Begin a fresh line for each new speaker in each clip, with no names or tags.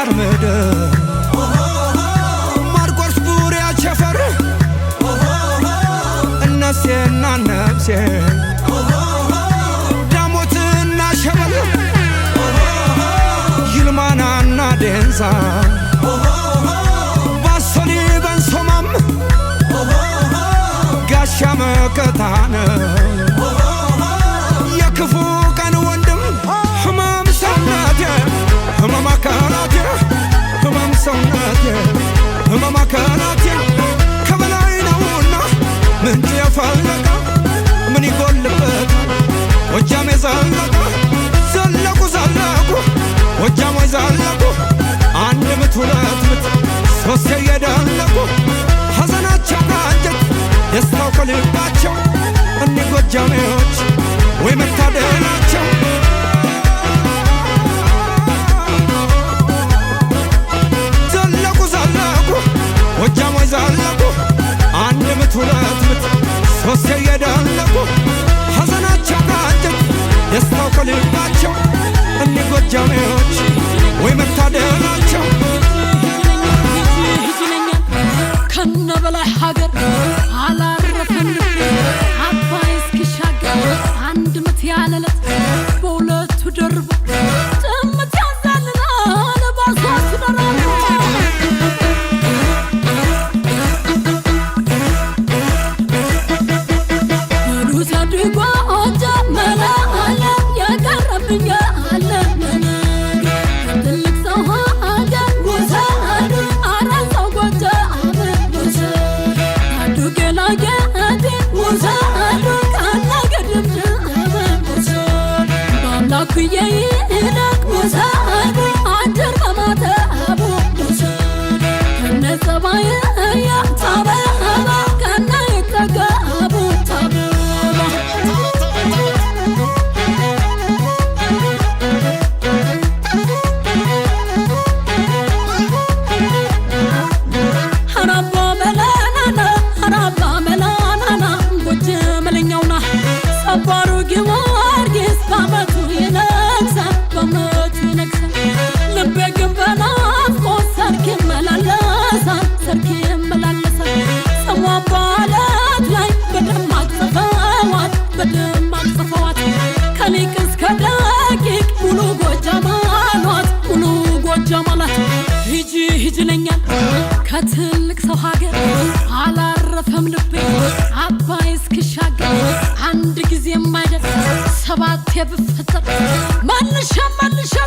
ገጠር ምድር ማርቆስ ቡሬ ቸፈር እነሴና ነፍሴ ዳሞትና ሸበል ይልማናና ዴንሳ ባሶሊ በንሶማም ጋሻ መከታነ የክፉ ቀን ወንድም ህመም ሰውነቴ ህመም አካላቴ ህመም ሰውነቴ ህመም አካላቴ ከበላይ ነውና ምንጭ የፈለቀ ምን ይጎልበት ጎጃም የዘለቀ ዘለቁ ዘለቁ ጎጃሞች ዘለቁ አንድ ምት ሁለት ምት ሶስት የደለቁ ሐዘናቸው ከአንጀት ደስታው ከልባቸው እኒ ጎጃሜዎች ወይ መታደላቸው ዘለቁ ዘለቁ ጎጃሞች ዘለቁ አንድ ምት ሁለት ምት ሶስት የደለቁ ሐዘናቸው ከአንጀት ደስታው ከልባቸው እኒ ጎጃሜዎች ወይ መታደላቸው
ከነበላይ ሀገር አላረፈም አባይ እስኪሻገር አንድ ምት ያለለት በሁለቱ ደርቦ ጥምት ያዛልናል ባሷት ደራርቦ ሩሳድጓ ኦጃ መላ አለ የቀረብኛ አለ ትልቅ ሰው ሀገር ጎሳ አራሳው ጎጃ ከትልቅ ሰው ሀገር አላረፈም ልቤ አባይ እስኪሻገር አንድ ጊዜ የማይደርስ ሰባት የብፈጠር መልሻ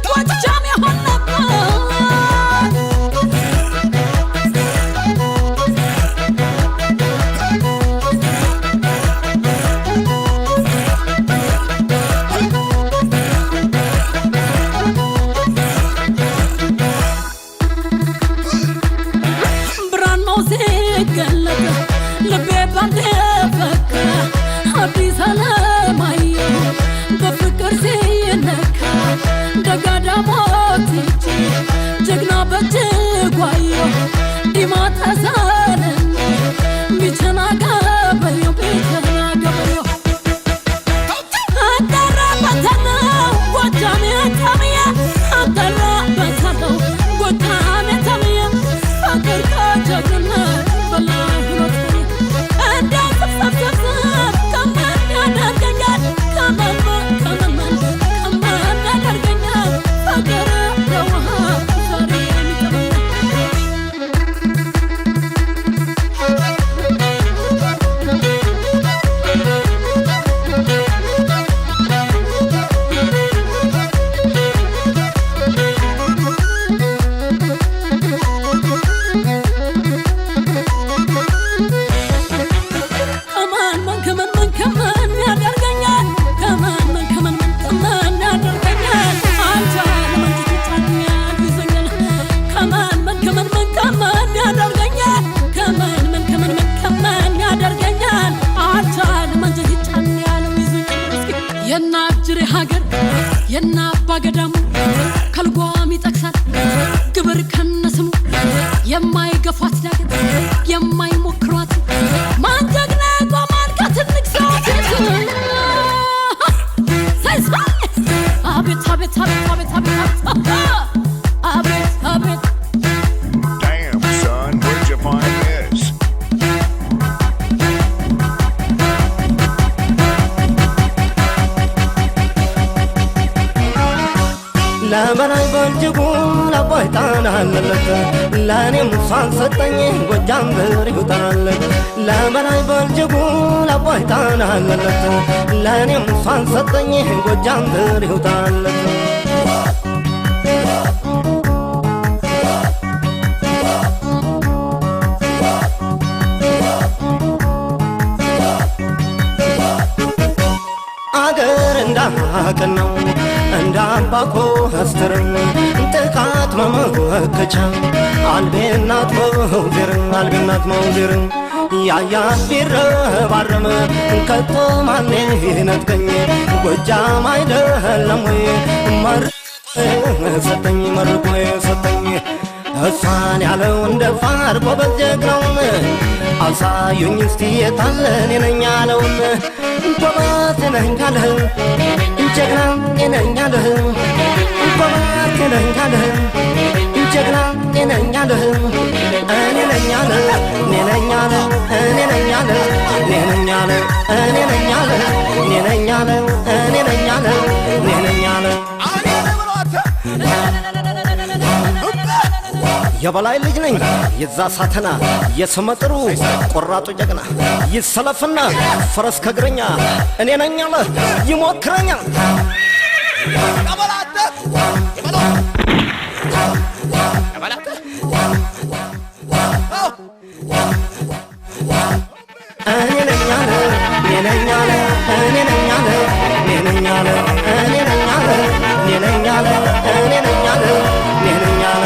ጎጃም የሆን ነበር የናባ ገዳሙ ከልጓም ይጠቅሳል ግብር ከነስሙ የማይገፋት ዳገት የማይሞክሯት ማንጀግና ቆማን ከትልቅ ሰው አቤት አቤት አቤት አቤት አቤት አቤት
በልጅጉ ለአባይ ጣና አለለት ለእኔም እሷን ሰጠኝ ጎጃም ብሪው ጣናለት ለበላይ በልጅጉ ለአባይ ጣና አለለት ለእኔም እሷን ሰጠኝ ጎጃም ብሪው ጣናለት አገር እንዳቀናው እንደ አባኮ አስተርን ጥቃት መመከቻ አልቤናት መውዜርን ያያት ቢረባረም ከቶ ማን ነጥቀኝ ጎጃም አይደለም ወይ መርቆ ሰጠኝ እሷን ያለው እንደ ፋር ጎበዝ ጀግናውን አሳዩኝ እስቲ የታለ እኔ ነኝ ያለውን ጎበዝ ነኝ ያለህ ጀግና እኔ ነኝ ያለህ ጎበዝ ነኝ ያለህ ጀግና እኔ ነኝ ያለህ እኔ ነኝ ያለህ እኔ ነኝ ያለህ እኔ ነኝ ያለህ እኔ ነኝ ያለህ እኔ ነኝ ያለህ እኔ ነኝ ያለህ እኔ ነኝ ያለህ እኔ ነኝ ያለህ የበላይ ልጅ ነኝ የዛ ሳተና የስመጥሩ ቆራጡ ጀግና ይሰለፍና ፈረስ ከግረኛ እኔ ነኝ ያለ ይሞክረኛል እኔ ነኝ ያለ እኔ ነኝ ያለ እኔ ነኝ ያለ እኔ ነኝ ያለ እኔ ነኝ ያለ እኔ ነኝ ያለ እኔ ነኝ ያለ እኔ ነኝ ያለ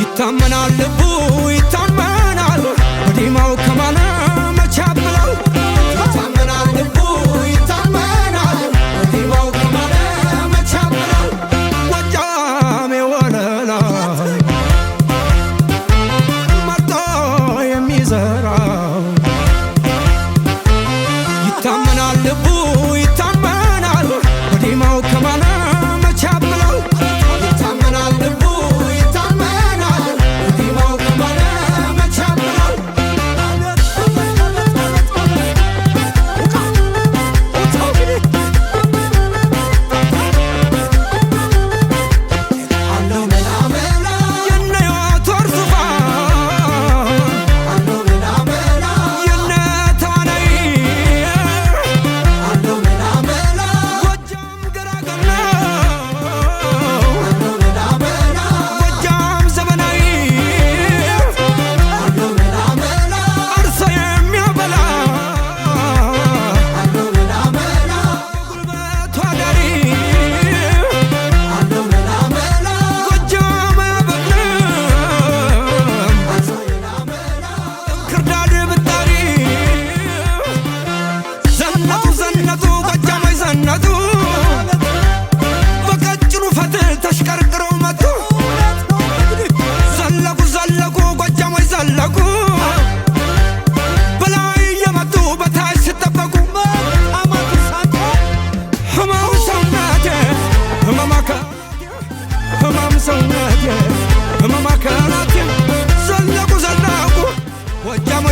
ይታመናል ልቡ ይታመናል ወዲማው ከማለ መቻብለው ይታመናል ልቡ ይታመናል ወዲማው ከማለ መቻብለው ጎጃም የወለላ መርጦ የሚዘራው ይታመናል ልቡ ይታመናል ወዲማው ከማለ መቻብለው ይታመናል ልቡ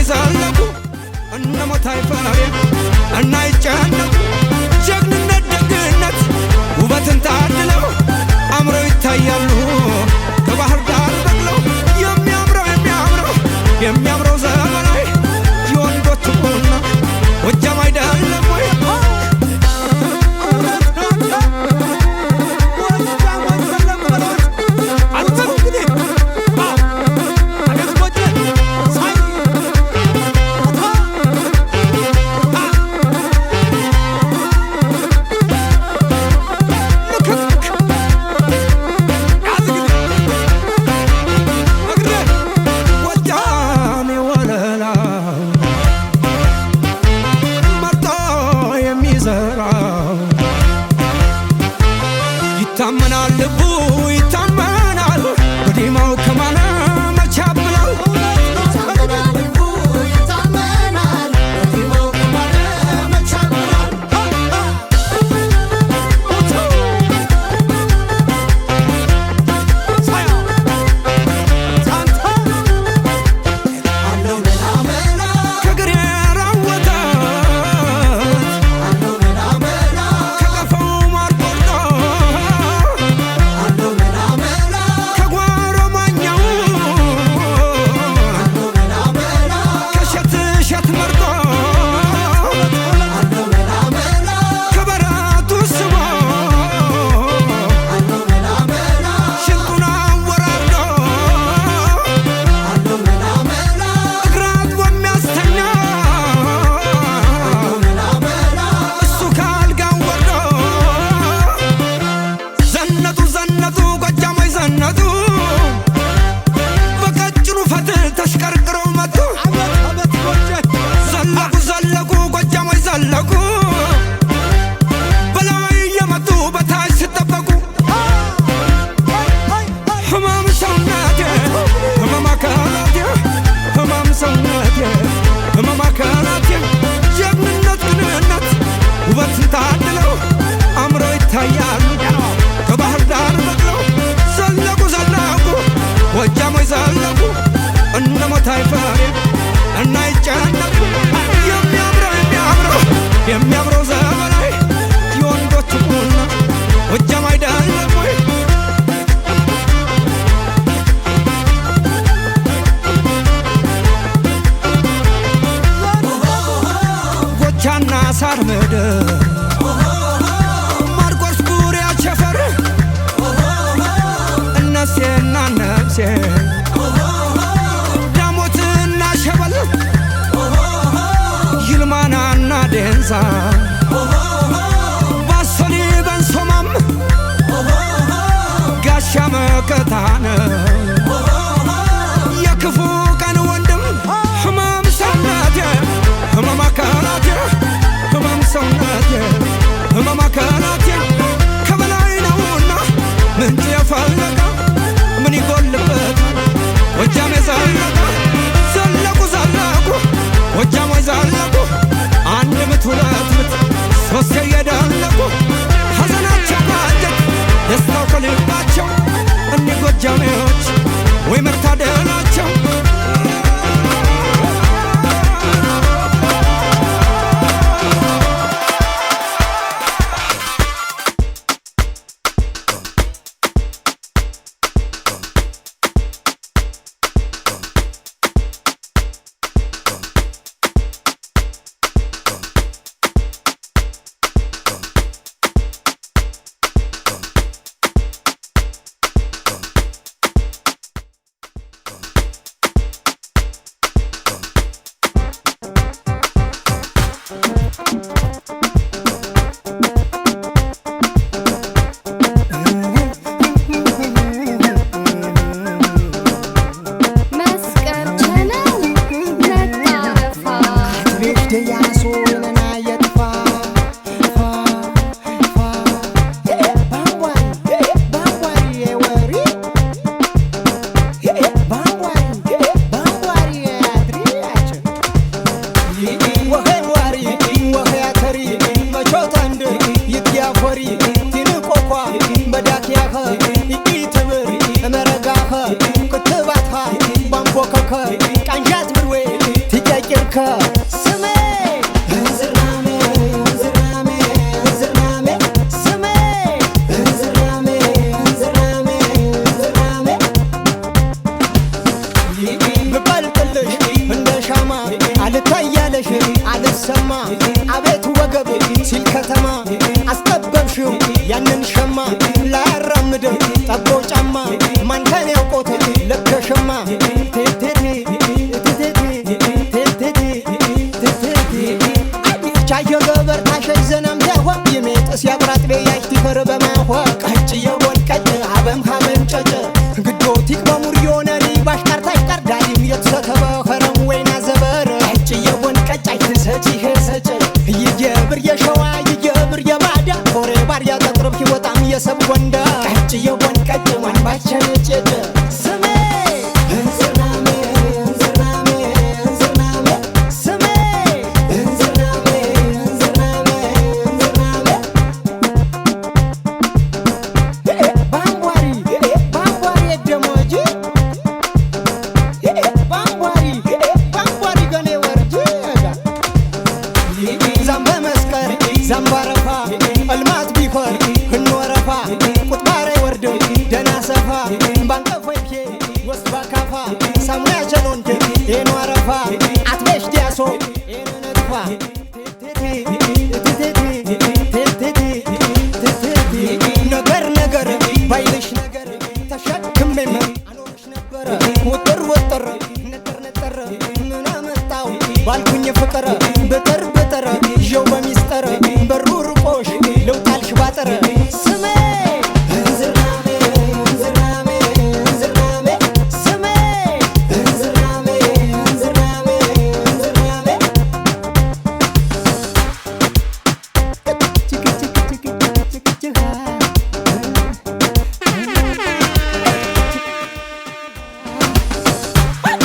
ዘለቁ እነ ሞታይ ፈሬ እና ይጨነቁ ሳር ምድር ማርቆስ ቡሬ አቸፈር እነሴና ነፍሴ ዳሞትና ሸበል ይልማናና ዴንሳ ባሶሊ በንሶማም ጋሻ መከታነ የክፉ ቀን ወንድም ህመም ሰውነቴ ህመም አካላቴ ህመም ሰውነቴ ህመም አካላቴ ከበላይ ነውና ምንጭ የፈለቀ ምን ይጎልበት ጎጃም የዘለቀ ዘለቁ ዘለቁ ጎጃሞች ዘለቁ አንድ ምት ሁለት ምት ሶስት የደለቁ ሐዘናቸው ባጀት ደስታው ከልባቸው እኒህ ጎጃሜዎች ወይ መታደላቸው አቤት ወገብ ሲል ከተማ አስጠበብሽው ያንን ሸማ ላያራምድ ጠቦ ጫማ ማንተን ያውቆት ለከሸማ ቻየ ገበር ታሸይ ዘናም ያዋ የሜጥስ ያብራት በያይት ይፈር በማዋ ቀጭ የወል ቀጭ አበም ሀበም ጨጨ ግዶቲክ በሙር የሆነሪ ባሽካርታሽ ቀርዳሊም የተሰተበ ኸረም ወይና ዘበር ቀጭ የወል ቀጭ አይትሰጪ ሄሰጨ ይየብር የሸዋ ይየብር የባዳ ሆሬ ባር ያጠቅርብ ይወጣም የሰብ ወንዳ ቀጭ የወል ቀጭ ማን ባቸነ ጨጨ ስሜ እንዝናሜ እንዝናሜ እንዝናሜ ስሜ እንዝናሜ እንዝናሜ እንዝናሜ ባንጓሪ ባንጓሪ ደሞጂ ባንጓሪ ገኔ ወርጂ ዛምበ መስቀር ዛምባረፋ እልማት ቢኮር ህንወረፋ ቁጥባሬ ወርድ ደና ሰፋ ባንቀፎይኬ ወስባ ካፋ ሳሙያ ቸሎንድ ኤንዋረፋ አትቤሽ ዲያሶ ኤንነጥፋ ነገር ነገር ባይልሽ ነገር ተሸክሜም አኖርሽ ነበረ ወጥር ወጥር ነጠር ነጠር ምን አመጣው ባልኩኝ ፍቅር በጠር በጠር ይዤው በሚስጠር በሩ ርቆሽ ለውጣልሽ ባጠር ስሜ እንዝናሜ እንዝናሜ እንዝናሜ ስሜ እንዝናሜ እንዝናሜ እንዝናሜ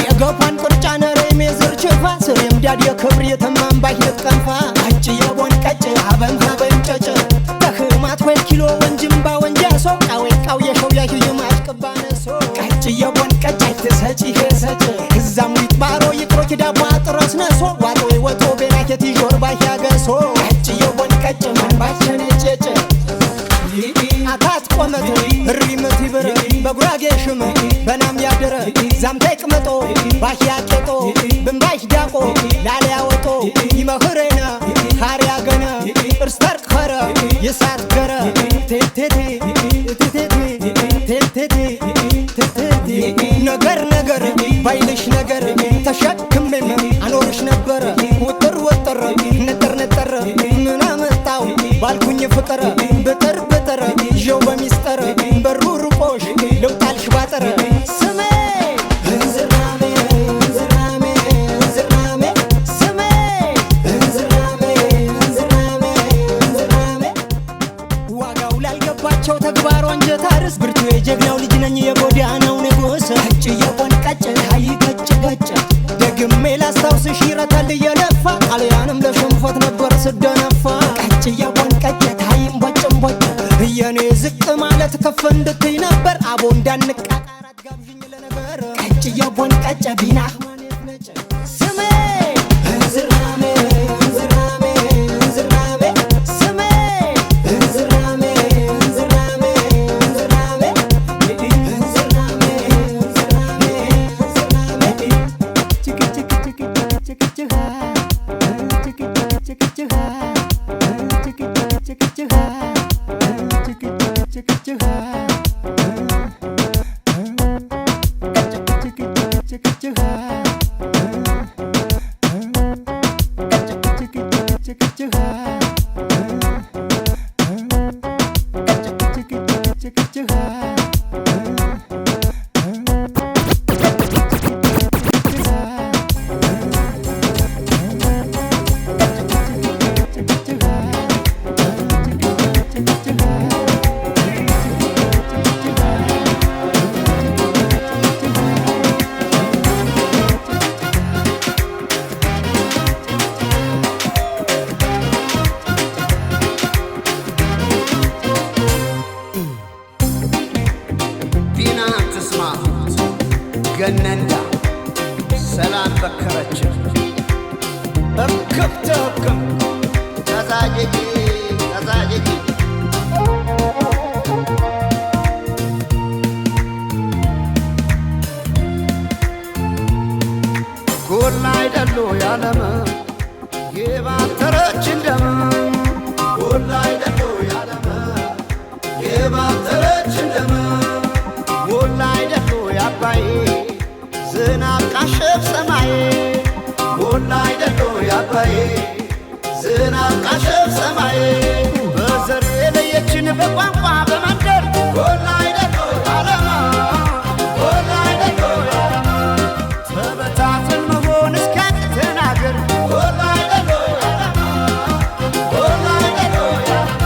የገፋን ቁርጫ ነሬ ሜዝር ችፋ ስሬም ዳድ የክብር የተማም ባይነት ቀንፋ ቀጭ የቦን ቀጭ አበም ሀበም ጨጭ ተህማት ወይ ኪሎ ወንጅምባ ወንጃሶ ቃዌ ቃው የሸው ያህይማሽ ቅባነሶ ቀጭ የቦን ቀጭ አይትሰጪ ሄሰጭ እዛም ይጥባሮ ይጥሮክ ዳቧ ጥሮስ ነሶ ዋጦ ወጦ ቤራኬት ይጆር ባያገሶ ቀጭ የቦን ቀጭ ማን ባቸነ ጨጭ አታት ቆመት ሪመት ይብር በጉራጌ ሽም በናም ያደረ ዛምታ ይቅመጦ ባሽ ያቄጦ ብንባሽ ዳቆ ላለ ያወጦ ይመኽሬና ካሪያ የሳት ገረ ቴቴቴ ቴቴቴ ነገር ነገር ባይልሽ ነገር ተሸክሜም አኖርሽ ነበረ ውጥር ውጥር ነጠር ነጠር ምን አመጣው ባልኩኝ ፍቅር ብጥር ብጥር ይዤው በሚስጥር በሩ ርቆሽ ልውጣልሽ ባጥር ስሜ እንዝራሜ እንዝራሜ እንዝራሜ ስሜ እንዝራሜ እንዝራሜ እንዝራሜ ዋጋው ላልገባቸው ተግባር ወንጀት አርስ ብርቱ የጀግናው ልጅ ነኝ የጎዳናው ንጉስ እጭ የቆንቀጭ ሀይ ገጭ ገጭ ደግሜ ላስታውስሽ ይረታል እየለፋ ጣሊያንም ለሽንፈት ነበር ስደነፋ ቀጭ የቆንቀጭ ታይም ቦጭም ቦጭ የኔ ዝቅ ማለት ከፍ እንድትይ ነበር አቦ እንዳንቃቃራት ጋብዥኝ ለነገር ቀጭ የቆንቀጭ ቢና ስሜ እንዝራሜ እንዝራሜ እንዝራሜ ስሜ እንዝራሜ እንዝራሜ እንዝራሜ እንዝራሜ እንዝራሜ እንዝራሜ ችክ ችክ ችክ ችክ ችክ
ገነንዳ ሰላም በከረች እክብ ተክም ተዛጀጂ ተዛጀጂ ጎላ አይደሉ ያለመ የባተረች እንደም ጎላ አይደሉ ያለመ የባተረች እንደም ጎላ አይደሉ ያባይ ዝናብ ቃሸብ ሰማይ ጎላ አይደሉ ያባይ ዝናብ ቃሸብ ሰማይ በዘር የለየችን በቋንቋ በመንደር ጎላ አይደሉ ያለማ ጎላ አይደሉ ያለማ ተበታትን መሆን እስኪያቅተን አገር ጎላ አይደሉ ያለማ ጎላ አይደሉ ያለማ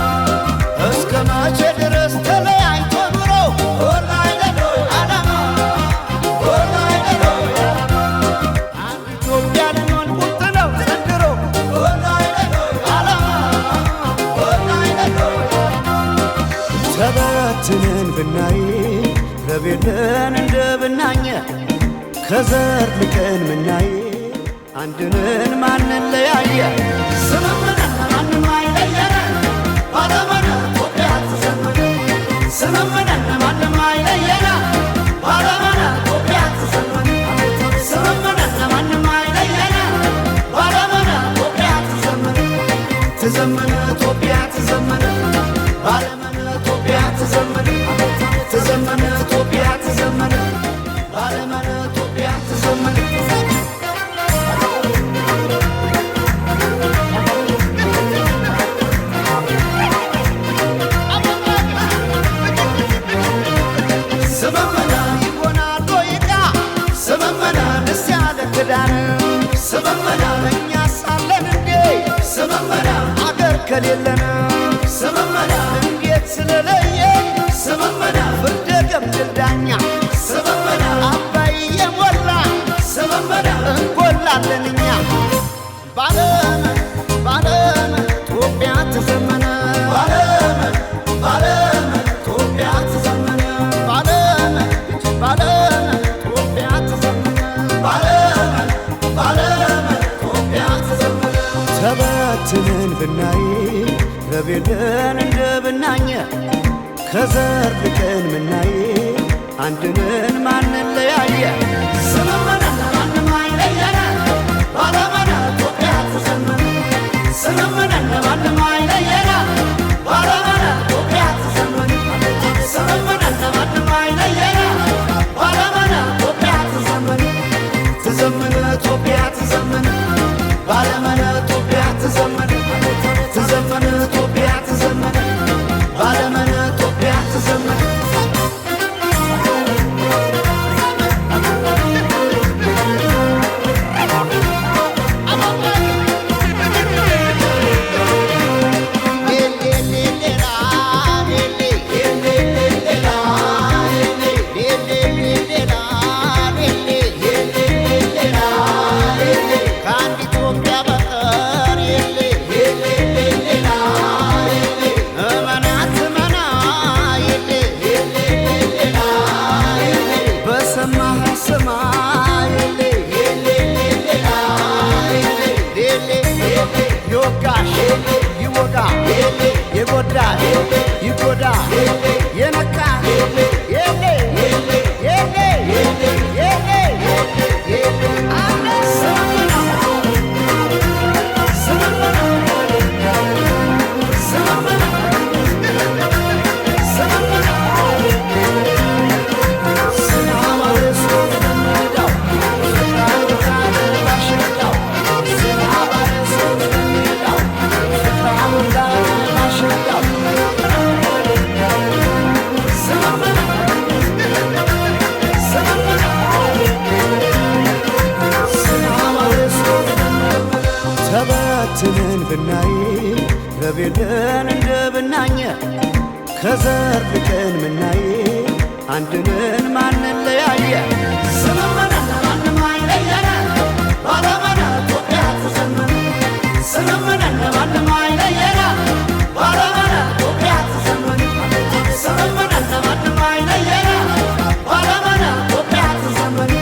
እስከ መቼ ድረስ ተለያይቶ ኑሮ ጎላ አይደሉ ያለማ ጎላ አይደሉ ያለማ አንድ ኢትዮጵያ ልንሆን ቁርጥ ነው ዘንድሮ ጎላ አይደሉ ያለማ ጎላ አይደሉ ያለማ ተበትነን ብናይ ረቤለን እንደ ብናኘ ከዘር ልቀን ምናይ አንድንን ማንን ለያየ ስምምነት ማንም አይለየን ባለመነ ኢትዮጵያ ትዘምር ስምምነት ማንም አይለየን ባለመነ ኢትዮጵያ ትዘምር ስምምነት ማንም አይለየን ባለመነ ኢትዮጵያ ትዘምር ትዘምር ኢትዮጵያ ትዘምር ባለመነ ኢትዮጵያ ትዘምር ትዘምር ኢትዮጵያ ትዘምር ባለመነ ኢትዮጵያ ትዘምር ስምምና ይሆናል ወይቃ ስምምና ደስ ያለ ክዳን ስምምና እኛ ሳለን እንዴ ስምምና አገር ከሌለን ስምምና እንዴት ስለለየ ስምምና ፍርደ ገምድል ዳኛ ስምምና አባይ የሞላ ስምምና እንጎላለን እኛ ባለመን ባለመን ኢትዮጵያ ተዘመነ ባለመን ባለመን ኢትዮጵያ ተዘመነ ባለመን ባለመን ኢትዮጵያ ተዘመነ ባለመን ባለመን ኢትዮጵያ ተዘመነ ተበትነን ብናይ ረቤለን እንደ ብናኘ ከዘር ልቀን ምናይ አንድንን ማንን ለያየ ስምምነት ማንም አይለየን ባለመነ ኢትዮጵያ ተዘመነ ስምምነት ማንም አይለየን ባለ ይጎዳ የነቃ የለ የለ የለ ተበትነን ብናይ ረቤልን እንደ ብናኘ ከዘር ፍቅን ምናይ አንድንን ማንለያየ ስምምነን ማንም አይለየነ ባለመነ ኢትዮጵያ ትዘምን ስምምነን ማንም አይለየነ ባለመነ ኢትዮጵያ ትዘምን ስምምነን ማንም አይለየነ ባለመነ ኢትዮጵያ ትዘምን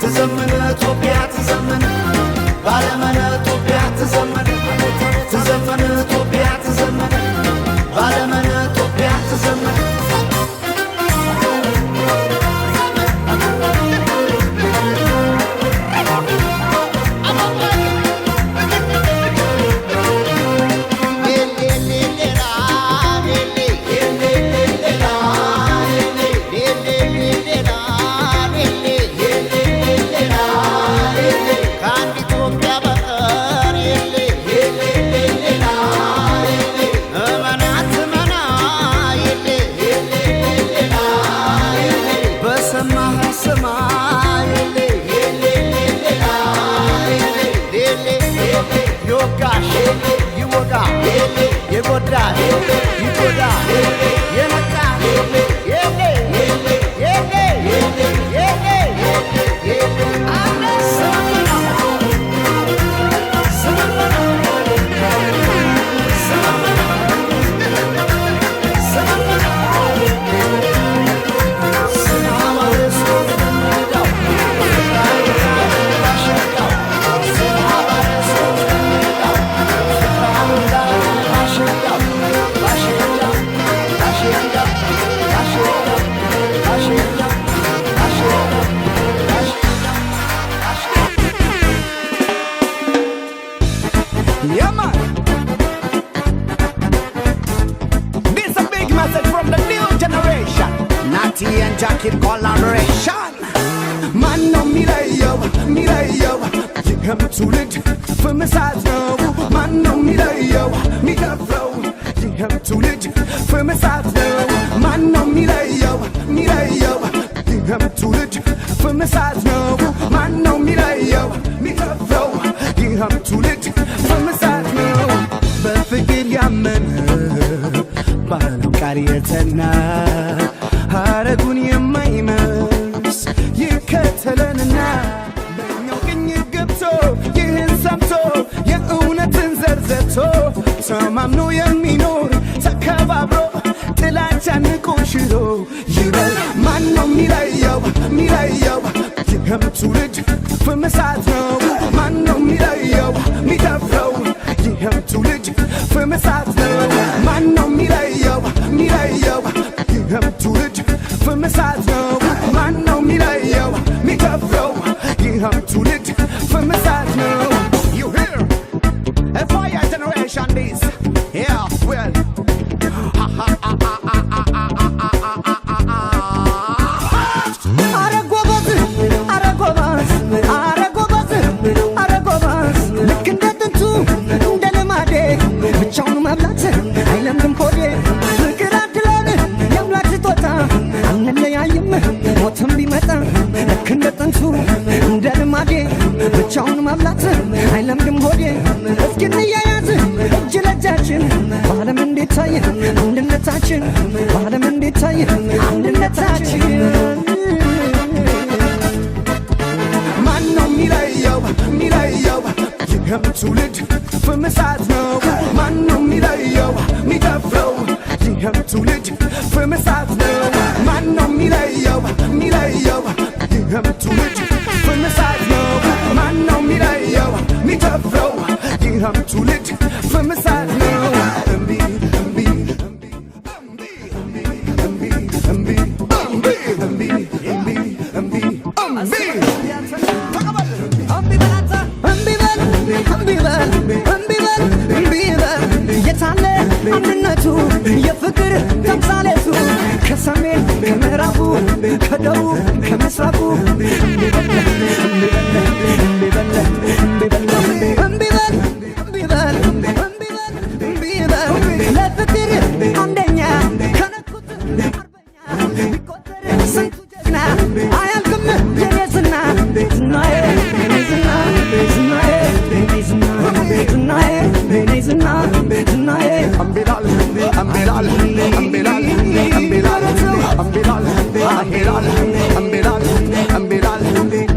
ትዘምን ኢትዮጵያ ትዘምን ባለመነ ኢትዮጵያ ትዘምን ትዘምን ኢትዮጵያ ትዘምን ባለመነ ኢትዮጵያ ትዘምን ይጎዳ ይጎዳ የነቃ የለ የለ Yeah, man. This a big message from the new generation. Natty and Jackie collaboration. Man no milayo, milayo. ይህም ትውልድ ፍምሳት ነው። ማን ነው ሚለየው ሚከፍለው? ይህም ትውልድ ፍምሳት ነው። ማን ነው ሚለየው ሚለየው? ይህም ትውልድ ፍምሳት ነው። ማን ነው ሚለየው ሚከፍለው? ይህም ትውልድ ፍምሳት ነው። በፍቅር ያመነ ባለው ቃል የተና ሐረጉን የማይመስ ይከተለንና በእኛው ቅኝ ገብቶ ይህን ሰምቶ የእውነትን ዘርዘቶ ተማምኖ የሚኖር ተከባብሮ ጥላቻን ቆሽሮ ይበል ማን ነው ሚለየው ሚለየው? ይህም ትውልድ ፍምሳት ነው። ማን ነው ሚለየው ሚደፍረው? ይህም ትውልድ ፍምሳት ነው። ማን ነው ሚለየው ሚለየው? ይህም ትውልድ ፍምሳት ነው። ማን ነው ሚለየው ሚደፍረው? ይህም ትውልድ ፍምሳት ነው። You hear? A fire generation this. Yeah, well. አይለምድም ኮዴ ፍቅር አድለን የአምላክ ስጦታ አንለያይም ሞትም ቢመጣ ልክ እንደ ጥንቱ እንደ ልማዴ ብቻውን ማብላት አይለምድም ሆዴ እስኪ እንያያዝ እጅ ለእጃችን በዓለም እንዴት ታየ አንድነታችን በዓለም እንዴት ታየ አንድነታችን ማን ነው ሚለየው ሚለየው? ይህም ትውልድ ፍምሳት ነው። ማን ነው ሚለየው ሚደፍረው? ይህም ትውልድ ፍምሳት ነው። ማን ነው ሚለየው ሚለየው? ይህም ትውልድ ፍምሳት ነው። ማን ነው ሚለየው ሚደፍረው? ይህም ትውልድ ፍምሳት ነው። እምቢ እምቢ እምቢ እምቢ
የታለ አንድነቱ የፍቅር ተምሳሌቱ ከሰሜን ከምዕራቡ ከደቡብ ከምስራቁ ለፍቅር አንደኛ ከነኩት አርበኛ ቢቆጠር ስንቱ ጀግና አያልቅም የኔ ዝና ዝናዬ የኔ ዝና ዝናዬ የኔ ዝና ዝናዬ የኔ ዝና ዝናዬ
أمبلال أمبلال أمبلال أمبلال أمبلال أمبلال أمبلال أمبلال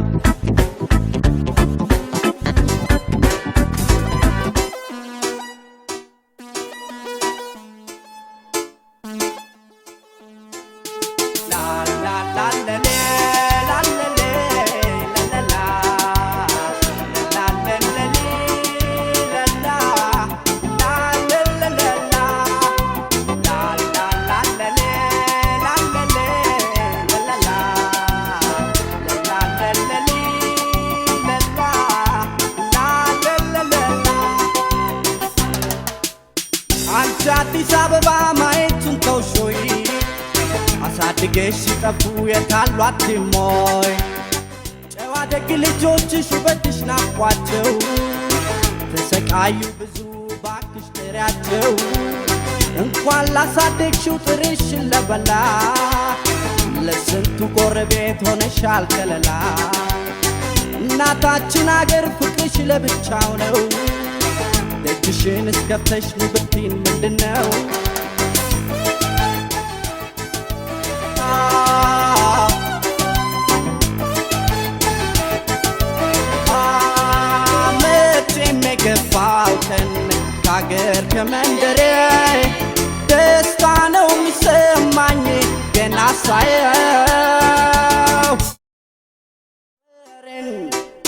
አዲስ አበባ ማየቱን ተውሾይ አሳድገሽ ሲጠፉ የታሏት ሞይ ጨዋ ደግ ልጆችሽ ውበትሽ ናፍቋቸው ተሰቃዩ ብዙ ባክሽ ጥሪያቸው እንኳን ላሳደግሽው ጥርሽን ለበላ ለስንቱ ጎረቤት ሆነሻል ከለላ እናታችን አገር ፍቅርሽ ለብቻው ነው ደጅሽን እስከፍተሽ ብትይን ምንድነው መቼም የገባው ቀን ከአገር ከመንደሬ ደስታ ነው የሚሰማኝ ገና ሳየው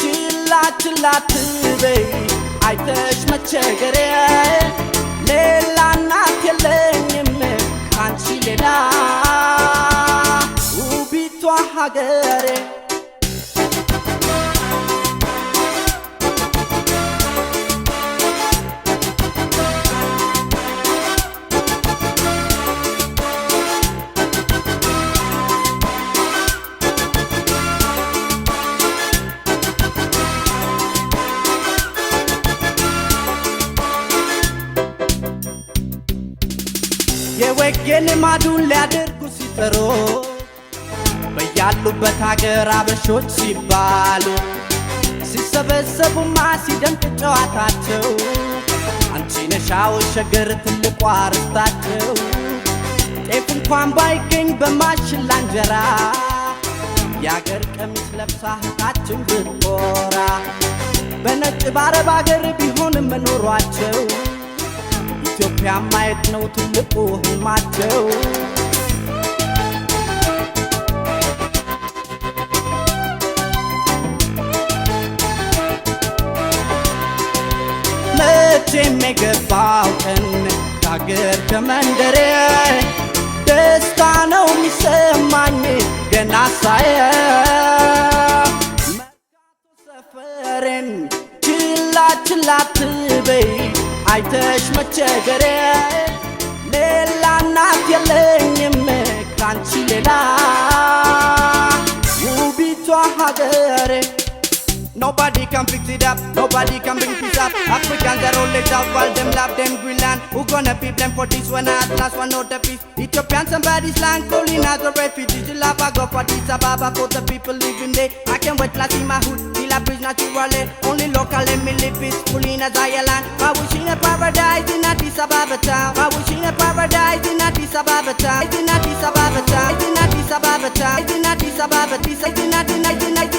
ችላ ችላ ትበይ አይተሽ መቸገሬ ሌላ እናት የለኝም ካንቺ ሌላ ውቢቷ ሀገሬ የወጌን ማዱን ሊያደርጉ ሲጠሩ በያሉበት ሀገር አበሾች ሲባሉ ሲሰበሰቡማ ሲደምቅ ጨዋታቸው አንቺ ነሻው ሸገር ትልቋ ርስታቸው ጤፍ እንኳን ባይገኝ በማሽላ እንጀራ የአገር ቀሚስ ለብሳ እህታችን ብትኮራ በነጭ ባረብ አገር ቢሆንም መኖሯቸው ኢትዮጵያ ማየት ነው ትልቁ ህልማቸው መቼም የገባው ቀን ከአገር ከመንደሬ ደስታ ነው የሚሰማኝ ገና ሳየው መርካቶ ሰፈሬን ችላ ችላ ትበይ አይተሽ መቸገሬ ሌላ እናት የለኝም ካንቺ ሌላ ውቢቷ ሀገሬ Nobody can fix it up, nobody can bring peace up. Africans are always out while them love them Greenland. Who gonna be blamed for this one at last one not the peace? Ethiopian somebody's land calling as a refugee. You love I go for this Ababa for the people living there. I can't wait to see my hood, feel a bridge naturally. Only local let me live peacefully in a Zion. I wish in a paradise in Addis Ababa town. I wish in a paradise in Addis Ababa town. In Addis Ababa town. In Addis Ababa town. In Addis Ababa town. In Addis Ababa town.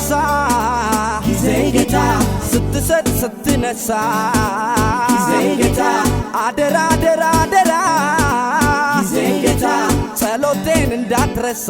እንዳትረሳ ጊዜ ጌታ ስትሰጥ ስትነሳ ጊዜ ጌታ አደራ አደራ አደራ ጊዜ ጌታ ጸሎቴን እንዳትረሳ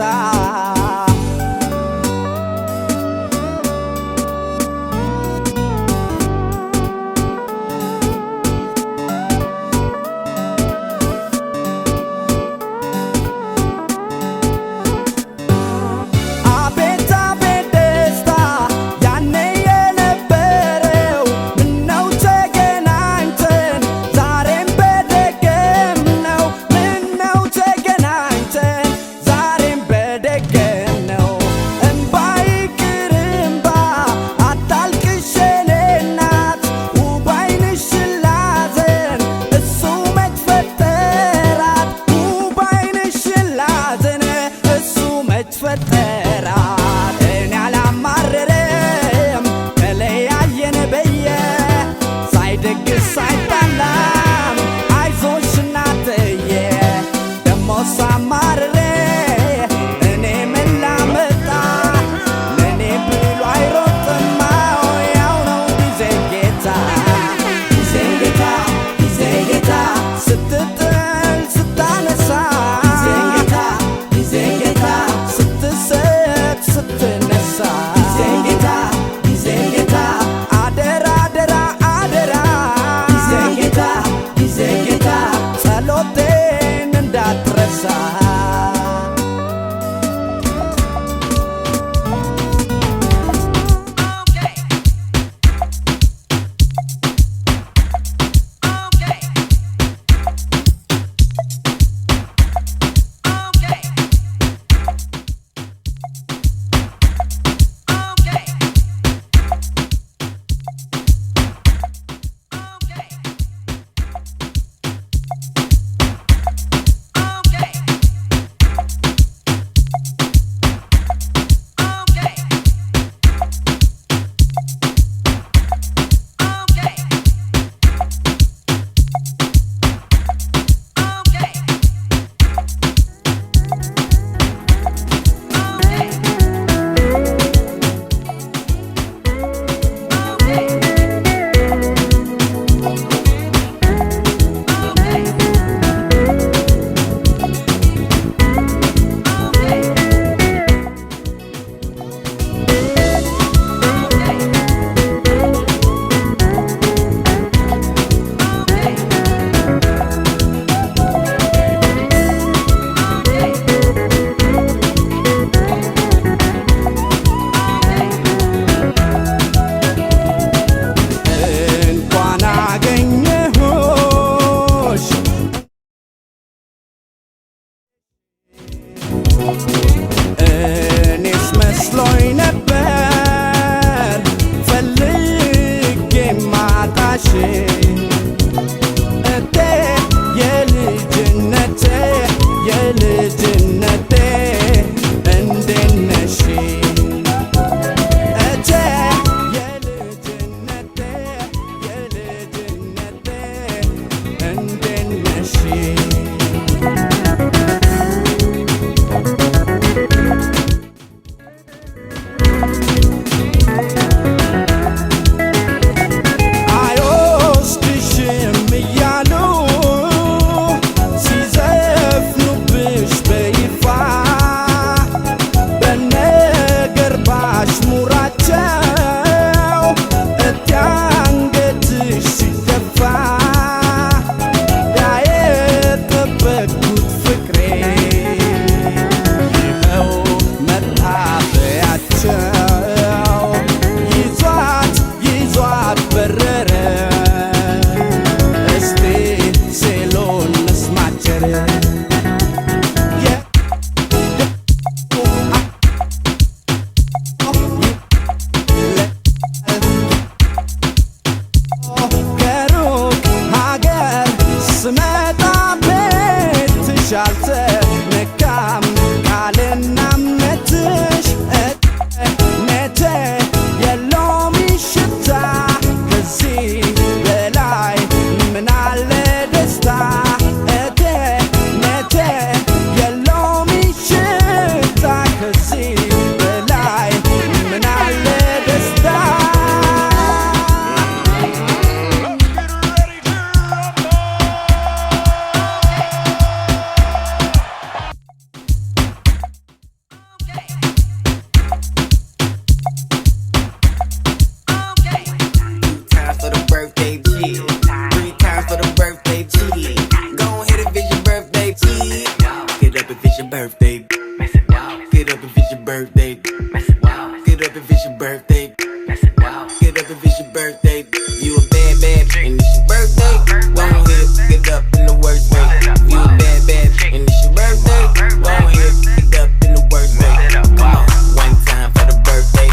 if it's your birthday. Get up if it's your birthday. You a bad, and it's your birthday. Go ahead, get up in the worst way. You a bad, and it's your birthday. Go ahead, get up in the worst way. Come on, one time for the birthday,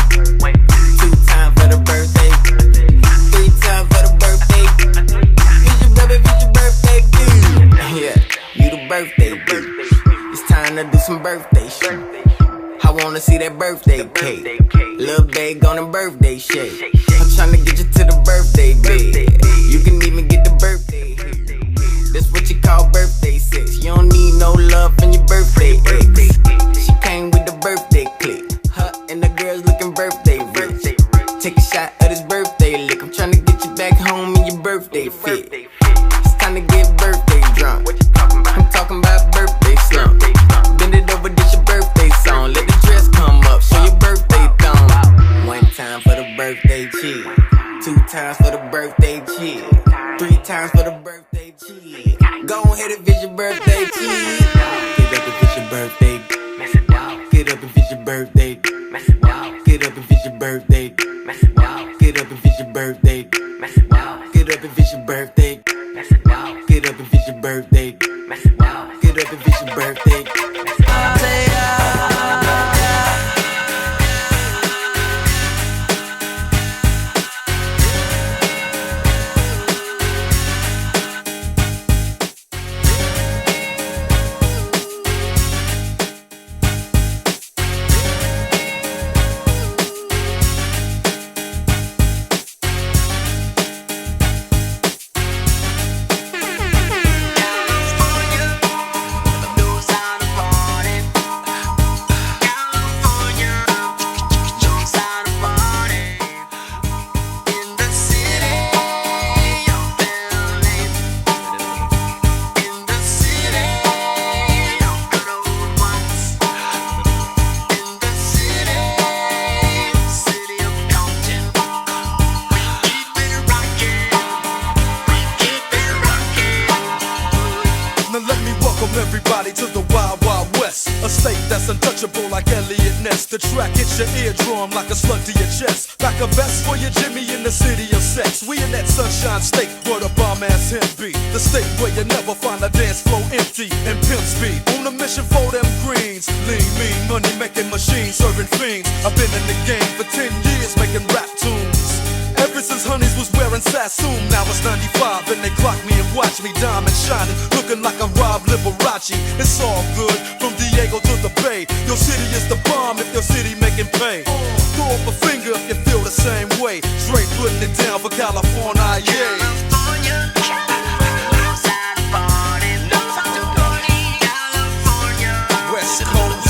two times for the birthday, three times for the birthday. It's your birthday, dude. Yeah, you the birthday dude. It's time to do some birthday shit. I wanna see that birthday cake. Lil' babe on the birthday shake. I'm tryna get you to the birthday bed. You can even get the birthday here. That's what you call birthday sex. You don't need no love from your birthday ex. She came with the birthday click. Her and the girls looking birthday rich. Take a shot of this birthday lick. I'm tryna get you back home in your birthday fit. It's time to get birthday drunk. I'm talking about birthday slump. Bend it over, this your birthday song. Let the dress come up, show your birthday thong. One time for the birthday chill, two times for the birthday chill, three times for the birthday chill. Go ahead if it's your birthday chill. Get up if it's your birthday. Get up if it's your birthday. Get up if it's your birthday. Get up if it's your birthday. Get up if it's your birthday. Get up if it's your birthday. Get up if it's your birthday.
Everybody to the Wild Wild West, a state that's untouchable like Elliot Ness. The track hits your eardrum like a slug to your chest. Back a vest for your Jimmy in the city of sex. We in that sunshine state where the bomb ass him be. The state where you never find a dance floor empty and pimp speed. On a mission for them greens. Lean, mean, money making machines, serving fiends. I've been in the game for 10 years making rap tunes. Ever since Honeys was wearing Sassoon, now it's 95 and they clock me and watch me diamond shining, looking like a Rob Liberace. It's all good, from Diego to the Bay. Your city is the bomb if your city making pain. Throw up a finger if you feel the same way. Straight putting it down for California, yeah. West Coast.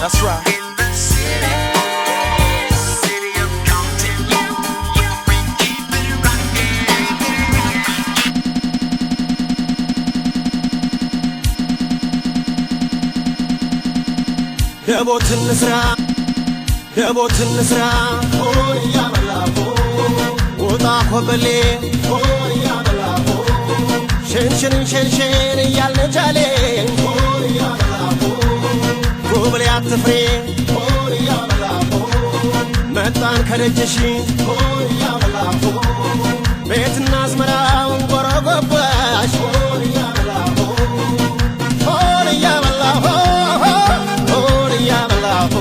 That's right.
ደቦት እንስራ ደቦት እንስራ ያበላቦ ወጣ ኮበሌ ያበላቦ ሸንሸንን ሸንሸን እያልን ጃሌ ያበላቦ ጎበሌ አትፍሬ ያበላቦ መጣን ከደጅሽ ያበላቦ ቤትና አዝመራውን ጎረጎባሽ ያበላቦ ያበላቦ ያበላቦ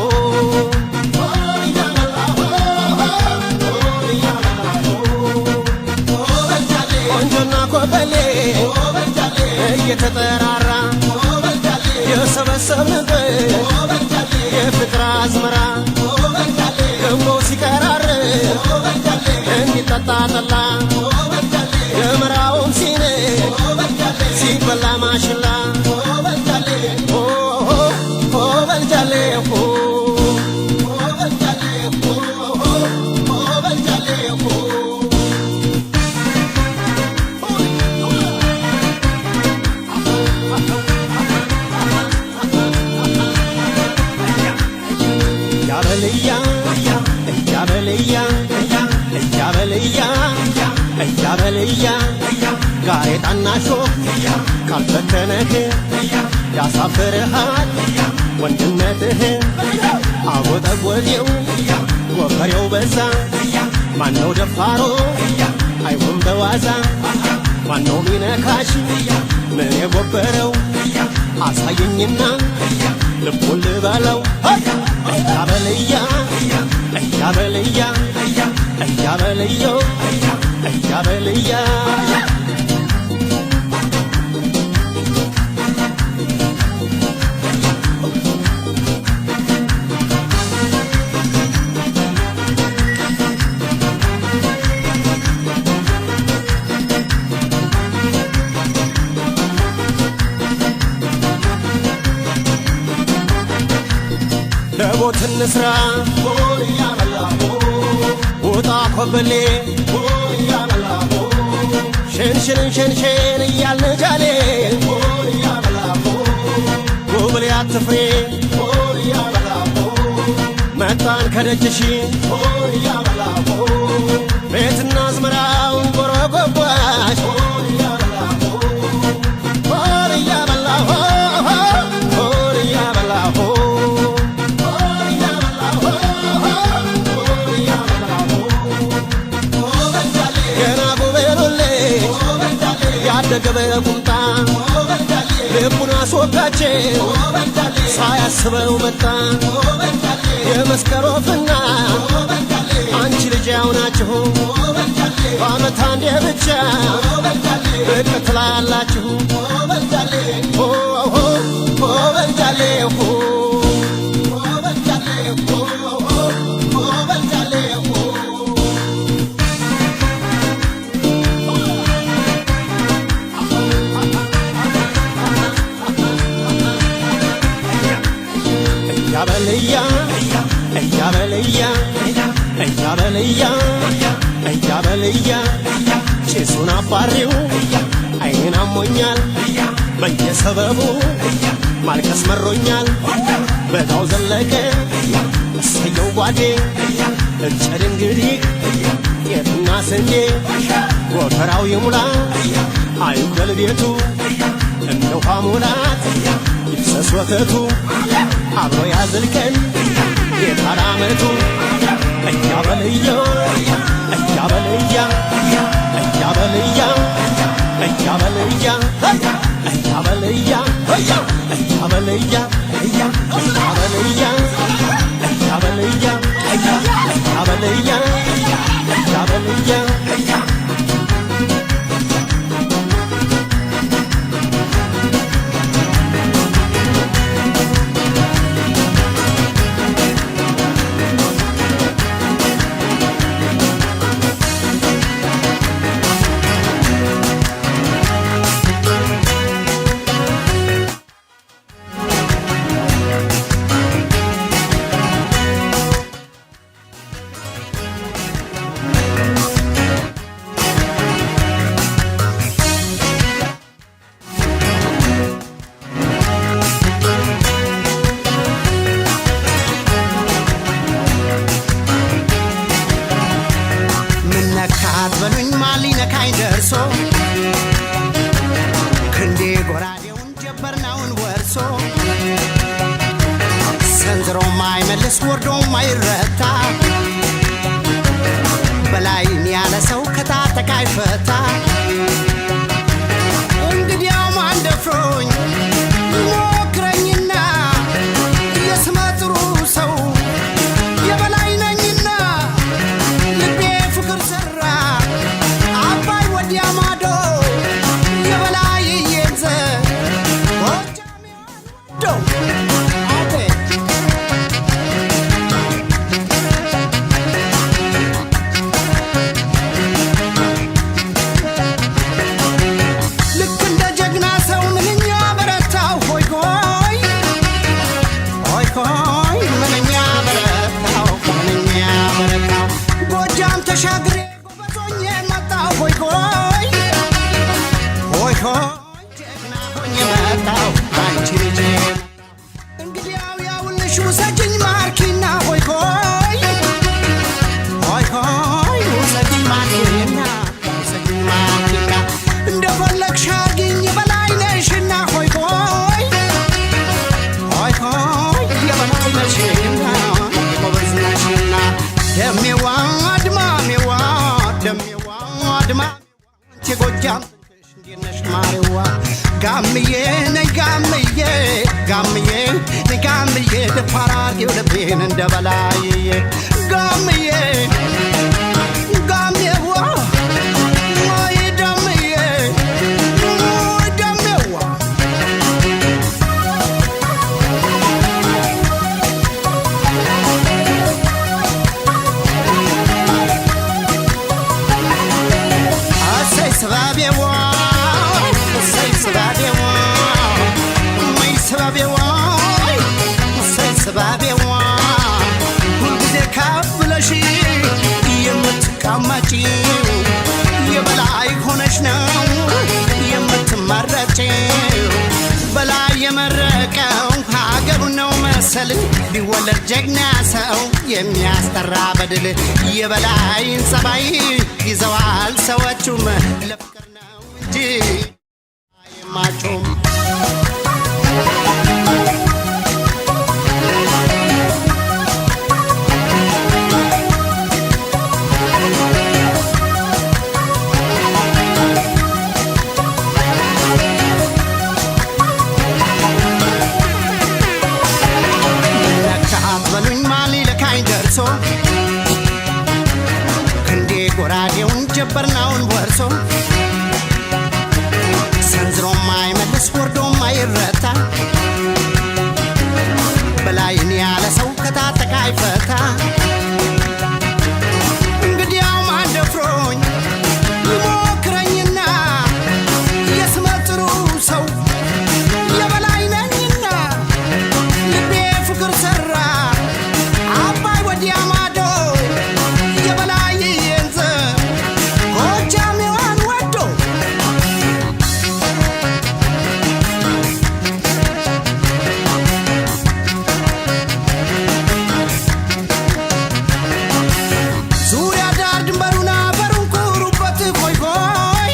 ቆንጆና ኮበሌ እየተጠራራ የሰበሰብንበት የፍቅር አዝመራ ገሞ ሲቀራር እንዲጠጣ ጠላ የመራውን ሲኔ ሲበላ ማሽላ ኮበልጃሌ እያበልያ ጋሬጣና ሾክ ካልፈተነህ ያሳፍርሃል ወንድነትህ አቦጠጎዜው ወፈሬው በዛ ማነው ደፋሮ አይሆን በዋዛ ማነው ሚነካሽ ምን የጎበረው አሳየኝና ልቡን ልበለው እያበልያ እያበልያ እያበልዮ እያበልያ ደቦት እንስራ ውጣ ኮበሌ ሸንሸንን ሸንሸን እያልን ጃሌ ጎበሌ አትፍሬ መጣን ከደጅሽ ቤትና አዝመራውን ጎረጎባሽ ያደገ በቁምጣ ልቡን አስወጋቸው ሳያስበው መጣ የመስቀል ወፍና አንቺ ልጅ ያው ናችሁ በዓመት አንዴ ብቻ ብቅ ትላላችሁ ኮበልጃሌ እያበልያ እያበልያ እያበልያ እያበልያ ጭሱን አባሪው አይኔን አሞኛል በየሰበቡ ማልቀስ መሮኛል በታው ዘለቀ እሰየው ጓዴ እጨድ እንግዲህ ጤፍና ስንዴ ጎተራው ይሙላ አይጉደል ቤቱ እንደ ውሃ ሙላት ይፍሰስ ወተቱ አብሮ ያዝልቀን የጣር ዓመቱ እያበልያ እያበልያ እያበልያ እያበልያ እያበልያ እያበልያ እያበልያ እያበልያ እያበልያ እያበልያ
ነካት በሉኝ ማን ሊነካኝ ደርሶ ክንዴ ጎራዴውን ጀበርናውን ወርሶ ሰንዝሮ ማይመልስ ወርዶ ማይረታ በላይን ያለ ሰው ከታጠቃ አይፈታ እንግዲያው ማን ደፍሮኝ ሞክረኝና የስመ ጥሩ ሰው የበላይ ነኝና ልቤ ፍቅር ሰራ አባይ ወዲያ ማዶ የበላይ የንዘ ጎጃሜ ወዶ ተሻግሬ ጎበዞኜ መጣሁ ሆይ ሆይ ሆይ ሆይ ጀግና ሆኜ መጣሁ አንቺ ልጄ እንግዲያው ያውልሽ ውሰጂኝ ማርኪና ሆይ ሆይ ሆይ ሆይ ውሰጂኝ ማርኪና ውሰጂኝ ማርኪና እንደፈለግሽ አርጊኝ የበላይ ነሽና ሆይ ሆይ ሆይ ሆይ የበላይ ነሽና ጎበዝ ነሽና ደሜዋ አድማሜዋ ደሜዋ አድማ ጎጃም እንዴት ነሽ ማሬዋ ጋምዬ ነይ ጋምዬ ጋምዬ ነይ ጋምዬ ደፋር አርጌው ልቤን እንደ በላይዬ ጋምዬ ጋሜዋ ወይ ደምዬ ወይ ደሜዋ سبابيوا سي سبابيوا مي سبابيوا سي سبابيوا كل ጊዜ ካብለሽ የምትቀመጪው የበላይ ሆነሽ ነው የምትመረጪው በላይ የመረቀው ሀገሩ ነው መሰል ቢወለድ ጀግና ሰው የሚያስጠራ በድል የበላይን ጸባይ ይዘዋል ሰዎቹም ለፍቅር ነው እንጂ አይማጩም በሉኝ ማን ሊለካኝ ደርሶ ክንዴ ጎራዴውን ጀበርናውን ወርሶ ሰንዝሮ ማይመልስ ወርዶ ማይረታ በላይን ያለ ሰው ከታጠቃ አይፈታ እንግዲያው ማን ደፍሮኝ ሞክረኝና የስመ ጥሩ ሰው የበላይ ነኝና ልቤ ፍቅር ሰራ አባይ ወዲያ ማዶ የበላይ የንዘ ጎጃሜዋን ወዶ ዙሪያ ዳር ድንበሩና በሩን ኩሩበት ሆይ ሆይ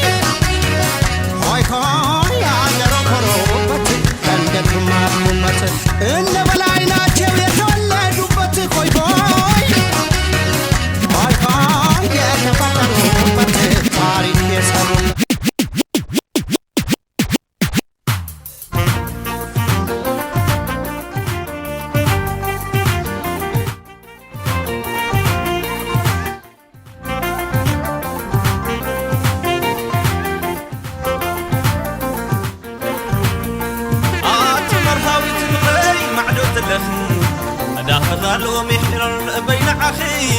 ሆይ ሆይ አገሮ ኮሮበት እንደግማሩበት እነ በላይ ናቸው የተወለዱበት ሆይ ሆይ ሆይ ሆይ የተፈጠሩበት ታሪክ የሰሩበት
مرهاوي تبغي معدود اللخي أداخل غالو محرر بين عخي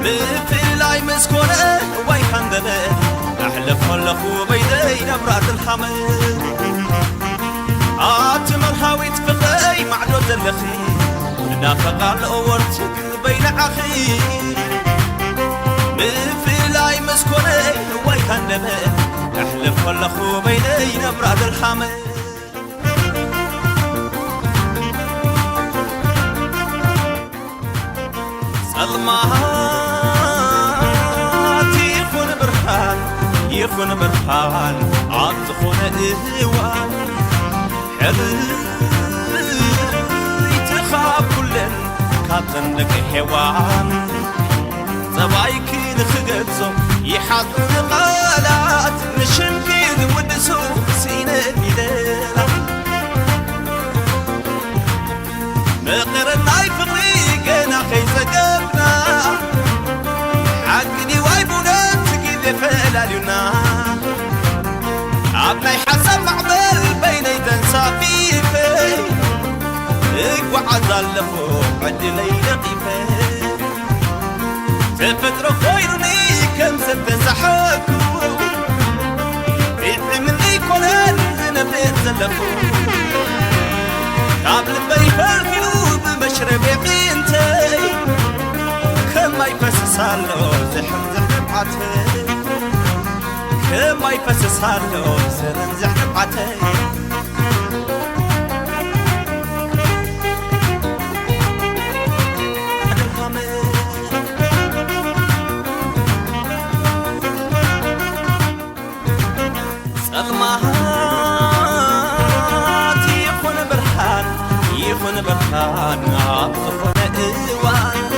بفلاي مسكونة وي حندبه أحلف هلخو بيدي نبرات الحمل مرهاوي تبغي معدود اللخي أداخل غالو ورتق بين عخي بفلاي مسكونة وي حندبه أحلف هلخو بيدي نبرات الحمل يكون برهان عاد زخون إيوان يتخاب كلن كاتنك حيوان طبعيك نخقصو يحضر قالات نشمكي ودسو سينا بيدنا مقرنا يفريقنا خيزة قبنا حقني وايبونا تقيد فلالينا عبنا يحسب معبل بين يدنسى فيفي اقوى عزالفو عدي ليلة قيفي تفترو خيرني كم ستزحكو إذن مني كونان نبيت زلفو قبل بيفر قلوب مشربي بنتي كما يفسسالو زحم زحم عتي كما يفسسالو زحم زحم عتي ظلمات يخون برهان عاطفنا إيوان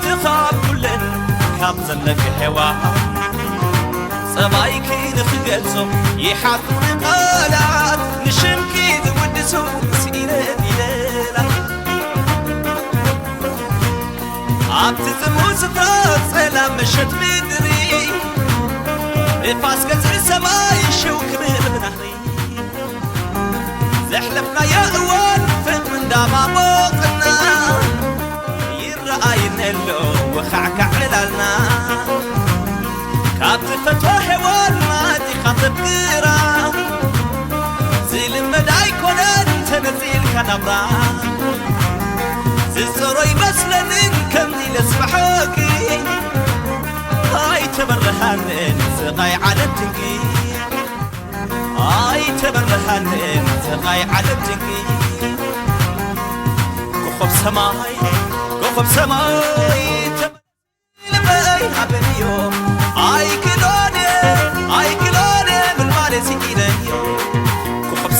تخاب كلن كابزنك هوا صبايكي نخقلسو يحطن قالات نشمكي ودسو سينا بيلا عبتزمو ستات سلام مشت بدري فاس قزر السماي شوك بالنهري زحلفنا يا أول فت من دابا بوقنا يرأي نلو وخعك علالنا كابت فتوى حوال ما دي خطب قرا زيل المداي كونان تنزيل كنبرا زيزروي مسلن كم دي لسبحوكي هاي تبرهن سقاي على التنقي هاي تبرهن سقاي على التنقي كوخب سماي تبرهن أبنيو هاي كلوني بالمال سيدنيو كوخب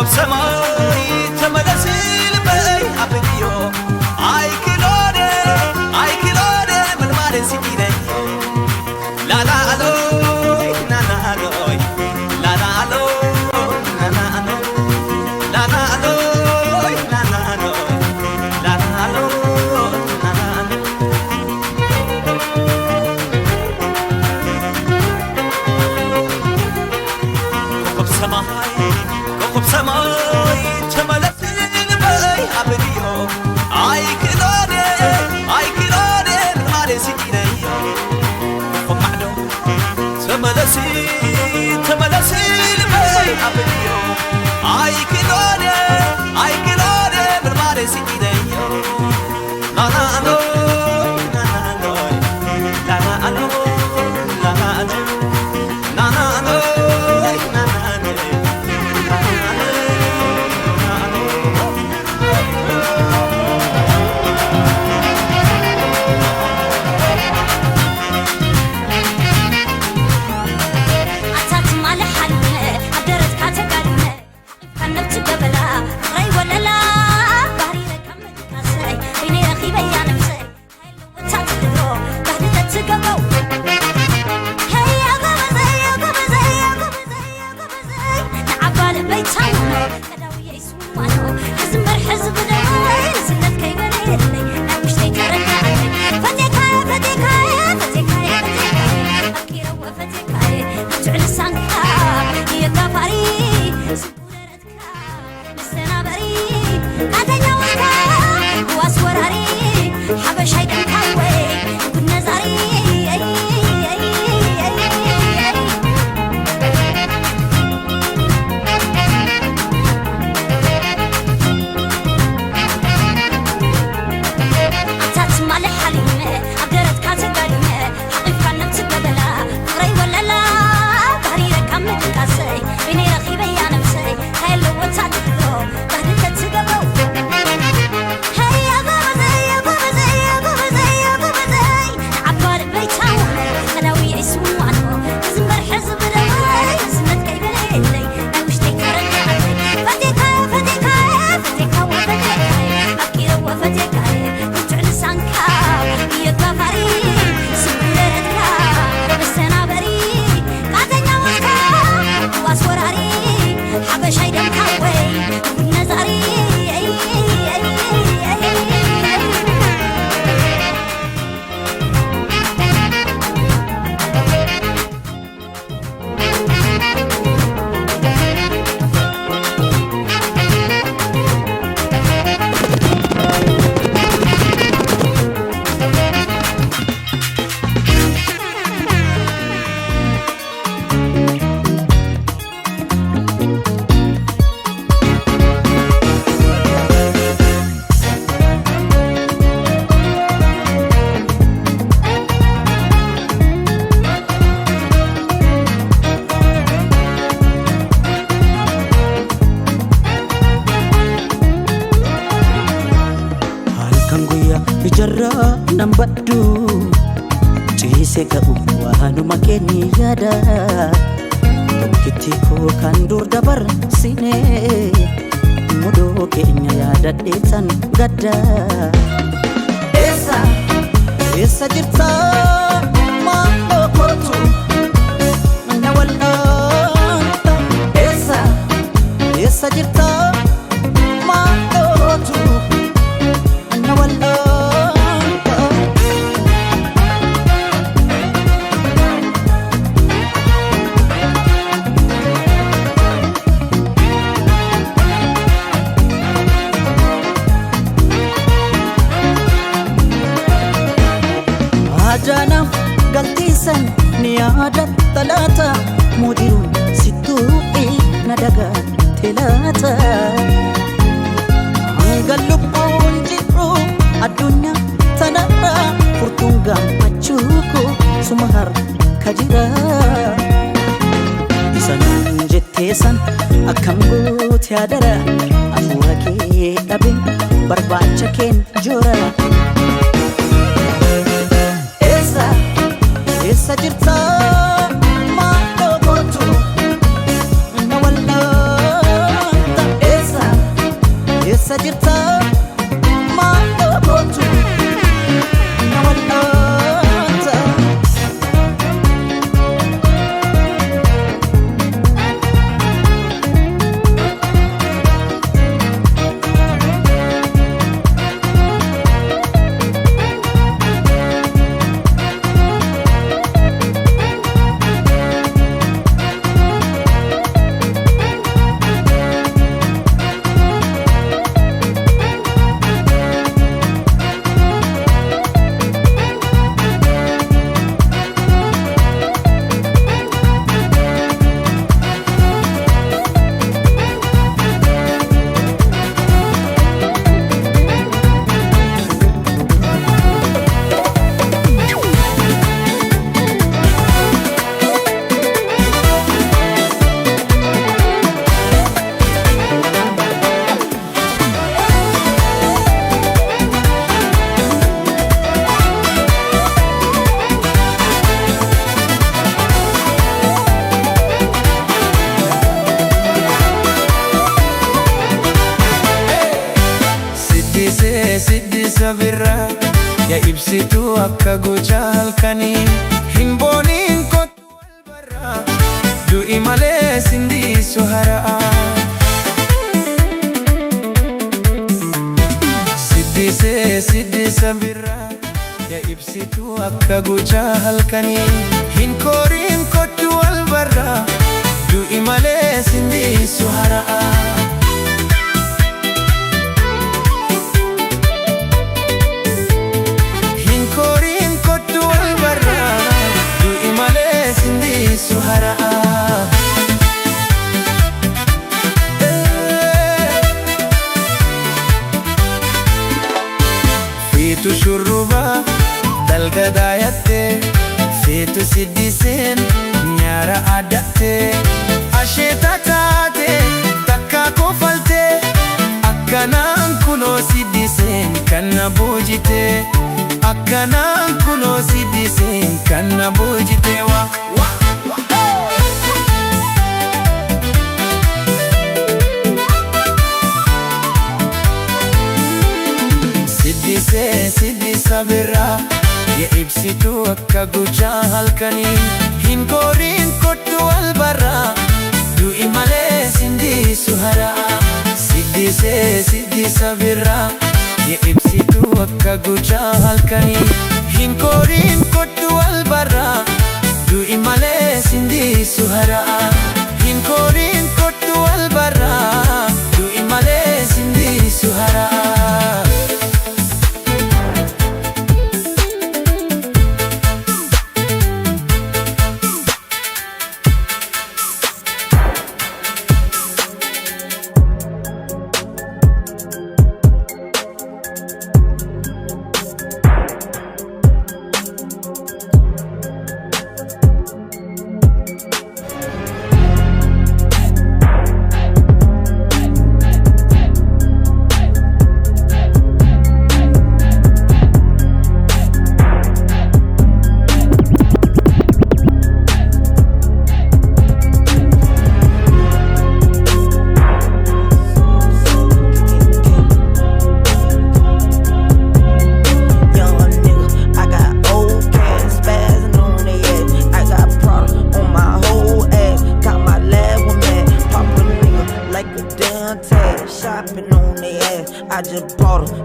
سماي تملسيل باي أبنيو هاي كلوني بالمال سيدنيو لا لا ألوي نا نا ألوي لا لا ألوي نا نا ألوي لا لا ألوي نا نا ألوي لا لا ألوي نا نا ألوي كوكب سماي
ijarra nambaddu ciise ka'u waanuma kenni yaada tokkitti koo kan dur dabarsine mudoo keenya yaadadheetan gadda essa jirta maaloo kootu na wal'aanta essa jirta maaloo kootu na wal'aanta Ajanam galtisan ni adat talata mudiru situi nadaga telata Angalupun jiru adunya tanara furtunga machuku sumahar kajira Isanan jettesan akkam goote adara afuura kee dhabin barbaacha keen jora essa jirta maaloo kootu na wal'aanta essa jirta maaloo kootu na wal'aanta
Sabira ya ibsitu akka gocha halkanii hin booniin kottu walbarra du'i malee sindiisu hara'a siddi sabira ya ibsitu akka gocha halkanii hin kooriin kottu walbarra du'i malee sindiisu hara'a Suhara Fitu shuruba dalga dayatte Fitu siddisen nyara adatte Asheta taate takka kofalte Akkanaan kunoo siddisen kanna boojite Akkanaan kunoo siddisen kanna boojite wa Siddi sabira ya ibsitu akka gocha halkanii hin kooriin kottu walbarra du'i malee sindiisu hara'a siddi sabira ya ibsitu akka gocha halkanii hin kooriin kottu walbarra du'i malee sindiisu hara'a hin kooriin kottu walbarra du'i malee sindiisu hara'a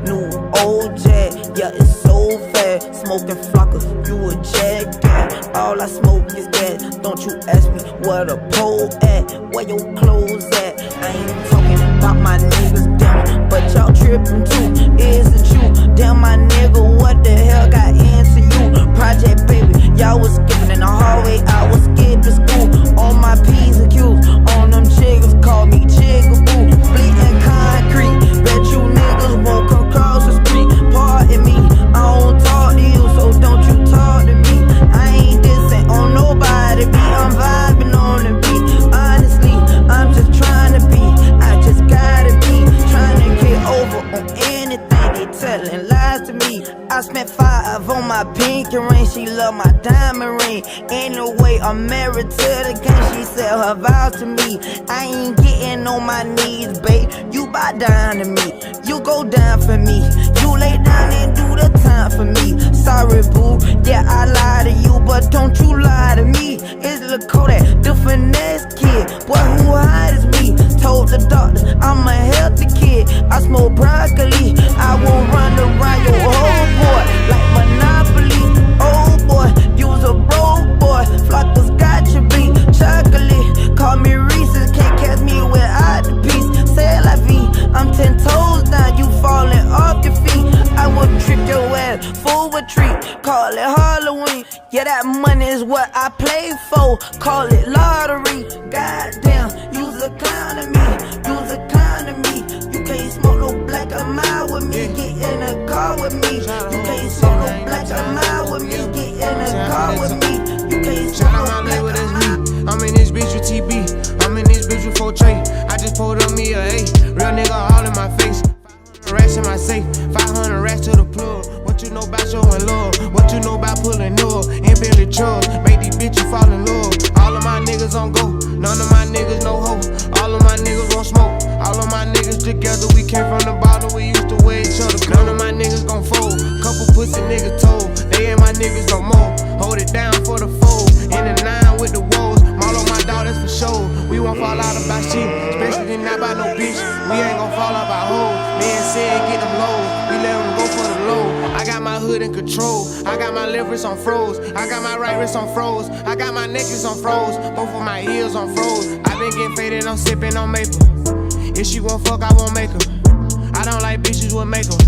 new old jet, yeah, it's so fast. Smoking flockers, you a jackass. All I smoke is gas. Don't you ask me where the pole at, where your clothes at. I ain't talking about my niggas, damn, but y'all tripping too. Is it you? Damn, my nigga, what the hell got into you? Project baby, y'all was skipping in the hallway, I was skipping school. On my P's and Q's, on them chiggers, call me Chiggaboo. Bleeding concrete, bet you niggas won't come cross the street. Pardon me, I don't talk to you, so don't you talk to me. I ain't dissing on nobody, I'm vibing on the beat. Honestly, I'm just trying to be, I just gotta be trying to get over on anything they telling lies to me. I spent 5 on my pinky ring, she love my diamond ring. Anyway, I'm married to the game, she said her vows to me. I ain't getting on my knees, babe, you bow down to me. You go down for me, you lay down and do the time for me. Sorry boo, yeah I lie to you, but don't you lie to me. It's Lil Kodak, the finesse kid, boy who hide is me. Told the doctor I'm a healthy kid, I smoke broccoli, I won't run around your whole boy like Monopoly. Oh boy, you's a broke boy, Flockers got you beat. Chocolate, call me Reese's, can't catch me without the piece. C'est la vie, I'm 10 toes down, you falling off your feet. I will trick your ass, full retreat, call it Halloween. Yeah, that money is what I play for, call it lottery. Goddamn, you's a clown to me, you's a clown to me. You can't smoke no black or mild with me, get in a car with me. You can't smoke no black or mild with me, get in a car with me. You can't smoke no black or mild.
I'm in this bitch with TB, I'm in this bitch with 4 tray. I just pulled on me a A, real nigga all in my face. 500 racks in my safe, 500 racks to the plug. What you know about showing love? What you know about pulling up and Billy trucks? Make these bitches fall in love. All of my niggas on go, none of my niggas no hope. All of my niggas won't smoke. All of my niggas together, we came from the bottom, we used to wear each other. None of my niggas gon' fold. Couple pussy niggas told, they ain't my niggas no more. Hold it down for the fold, in the 9 with the woes. All of my daughters for sure. We won't fall out about shit, especially not by no bitch. We ain't gon' fall out by hoes. Man said get them lows, we let them go for the low. I got my hood in control, I got my left wrist on froze, I got my right wrist on froze, I got my necklace on froze, both of my ears on froze. I been getting faded, I'm sipping on maple. If she won't fuck, I won't make her. I don't like bitches with makeup.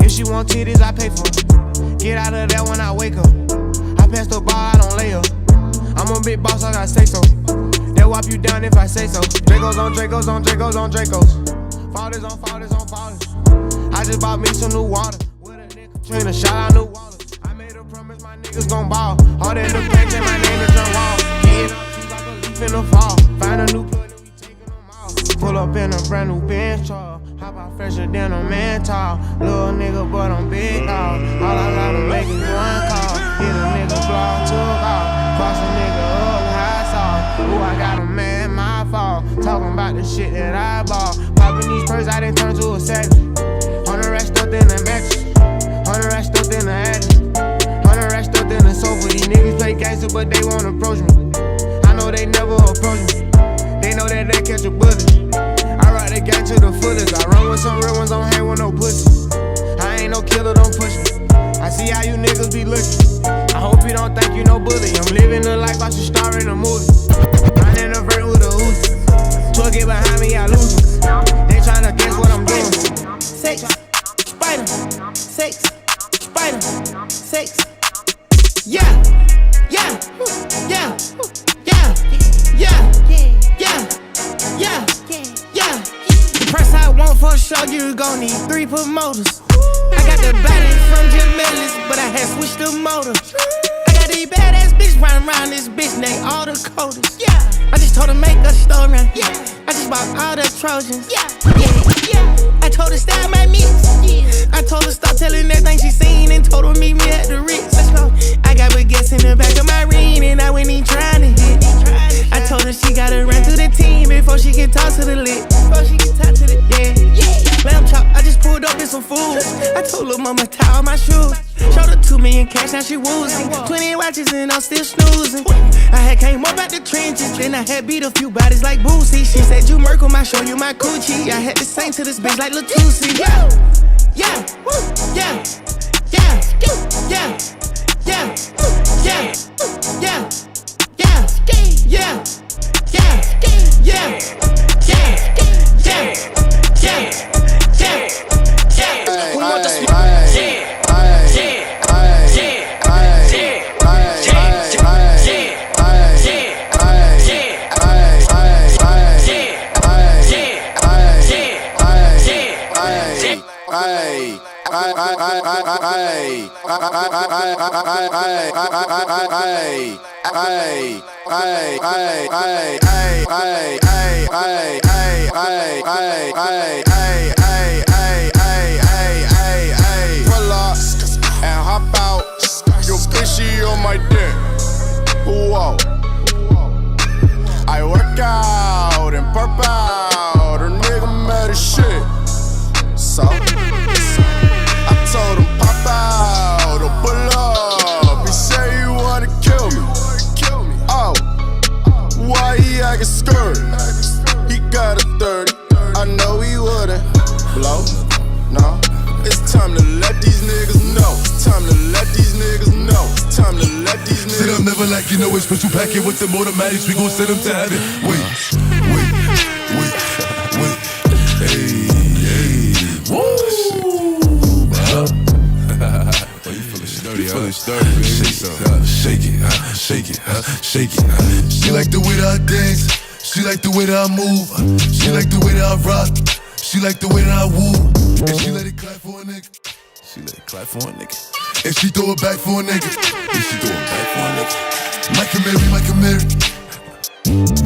If she want titties, I pay for it. Get out of there when I wake up. I pass the bar, I don't lay up. I'm a big boss, I gotta say so. They'll whop you down if I say so. Dracos on Dracos on Dracos on Dracos. Fathers on fathers on fathers. I just bought me some new water. With a nigga trainer, shout out new water. I made a promise my niggas gon' ball. All that look back, my name to drum wall. Get up, like a leaf in the fall. Find a new plug, then we taking them off. Pull up in a brand new Benz truck. Hop out fresher than a man tall. Little nigga, but I'm big dog. All I gotta make is one call. Hit a nigga, blow 2 off. Cross a nigga up, high sauce. Ooh, I got a man, my fault. Talking about the shit that I bought. Popping these purses, I done turned to a savage. 100 racks stuffed in the mattress. 100 racks stuffed in the attic. 100 racks stuffed in the sofa. These niggas play gangster, but they won't approach me. I know they never approach me. They know that they catch a bullet. I ride the gang to the fullest. I run with some real ones, don't hang with no pussy. I ain't no killer, don't push me. I see how you niggas be looking. I hope you don't think you no bully. I'm living the life I should star in a movie. I'm in a vert with a Uzi. Twerk it behind me, I lose it. They tryna guess what I'm doing.
Sex, spider, sex, spider, sex. Yeah, yeah, yeah, yeah, yeah, yeah, yeah, yeah. The price I want for a show, you gon' need 3 promoters. I got the body from Jim Ellis, but I had switched the motor. I got these badass bitch running around this bitch named all the coders. Yeah, I just told her make a story. Yeah, I just bought all the Trojans. Yeah, yeah, yeah. I told her style my mix. Yeah, I told her stop telling everything she seen and told her meet me at the Ritz. Let's go. I got baguettes in the back of my ring and I went in trying to hit. I told her she gotta run through the team before she can talk to the lit. Before she can talk to the lamb chop. I just pulled up in some food. I told her mama tie all my shoes. Showed her 2 million cash, now she woozy. 20 watches and I'm still snoozing. I had came up out the trenches, then I had beat a few bodies like Boosie. She said you Merkle, I show you my coochie. I had to sing to this bitch like Latusi. Yeah, yeah,
Pull up and hop out. Yo, bitch, she on my dick. Whoa. I work out and burp out. A nigga mad as shit. So I told him pop out or pull up. He say he wanna kill me. Oh, why he acting scared? He got a 30. I know he wouldn't blow. No, it's time to let these niggas know. It's time to let these niggas know. It's time to let these niggas
know. Said I'm never like you know it's special packet with the automatics. We gon' send them to heaven. Wait. Hey. Woo. You feeling sturdy, baby. Shake it. She like the way that I dance. She like the way that I move. She like the way that I rock. She like the way that I woo. And she let it clap for a nigga. And she throw it back for a nigga. Micah Mary.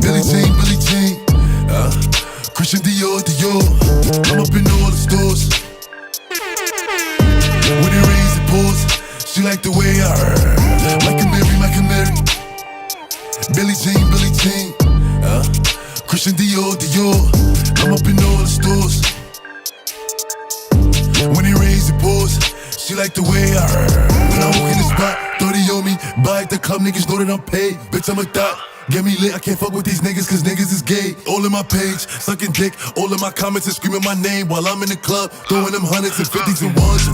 Billie Jean. Christian Dior. I'm up in all the stores. When it rains, it pours. She like the way I heard. Micah Mary. Billie Jean. Christian Dior. I'm up in all the stores. When it rains, it pours. She like the way I heard. When I walk in the spot, 30 on me. Buy at the club, niggas know that I'm paid. Bitch, I'm a thot. Get me lit, I can't fuck with these niggas cause niggas is gay. All in my page, sucking dick. All in my comments and screaming my name while I'm in the club, throwing them hundreds and fifties and ones.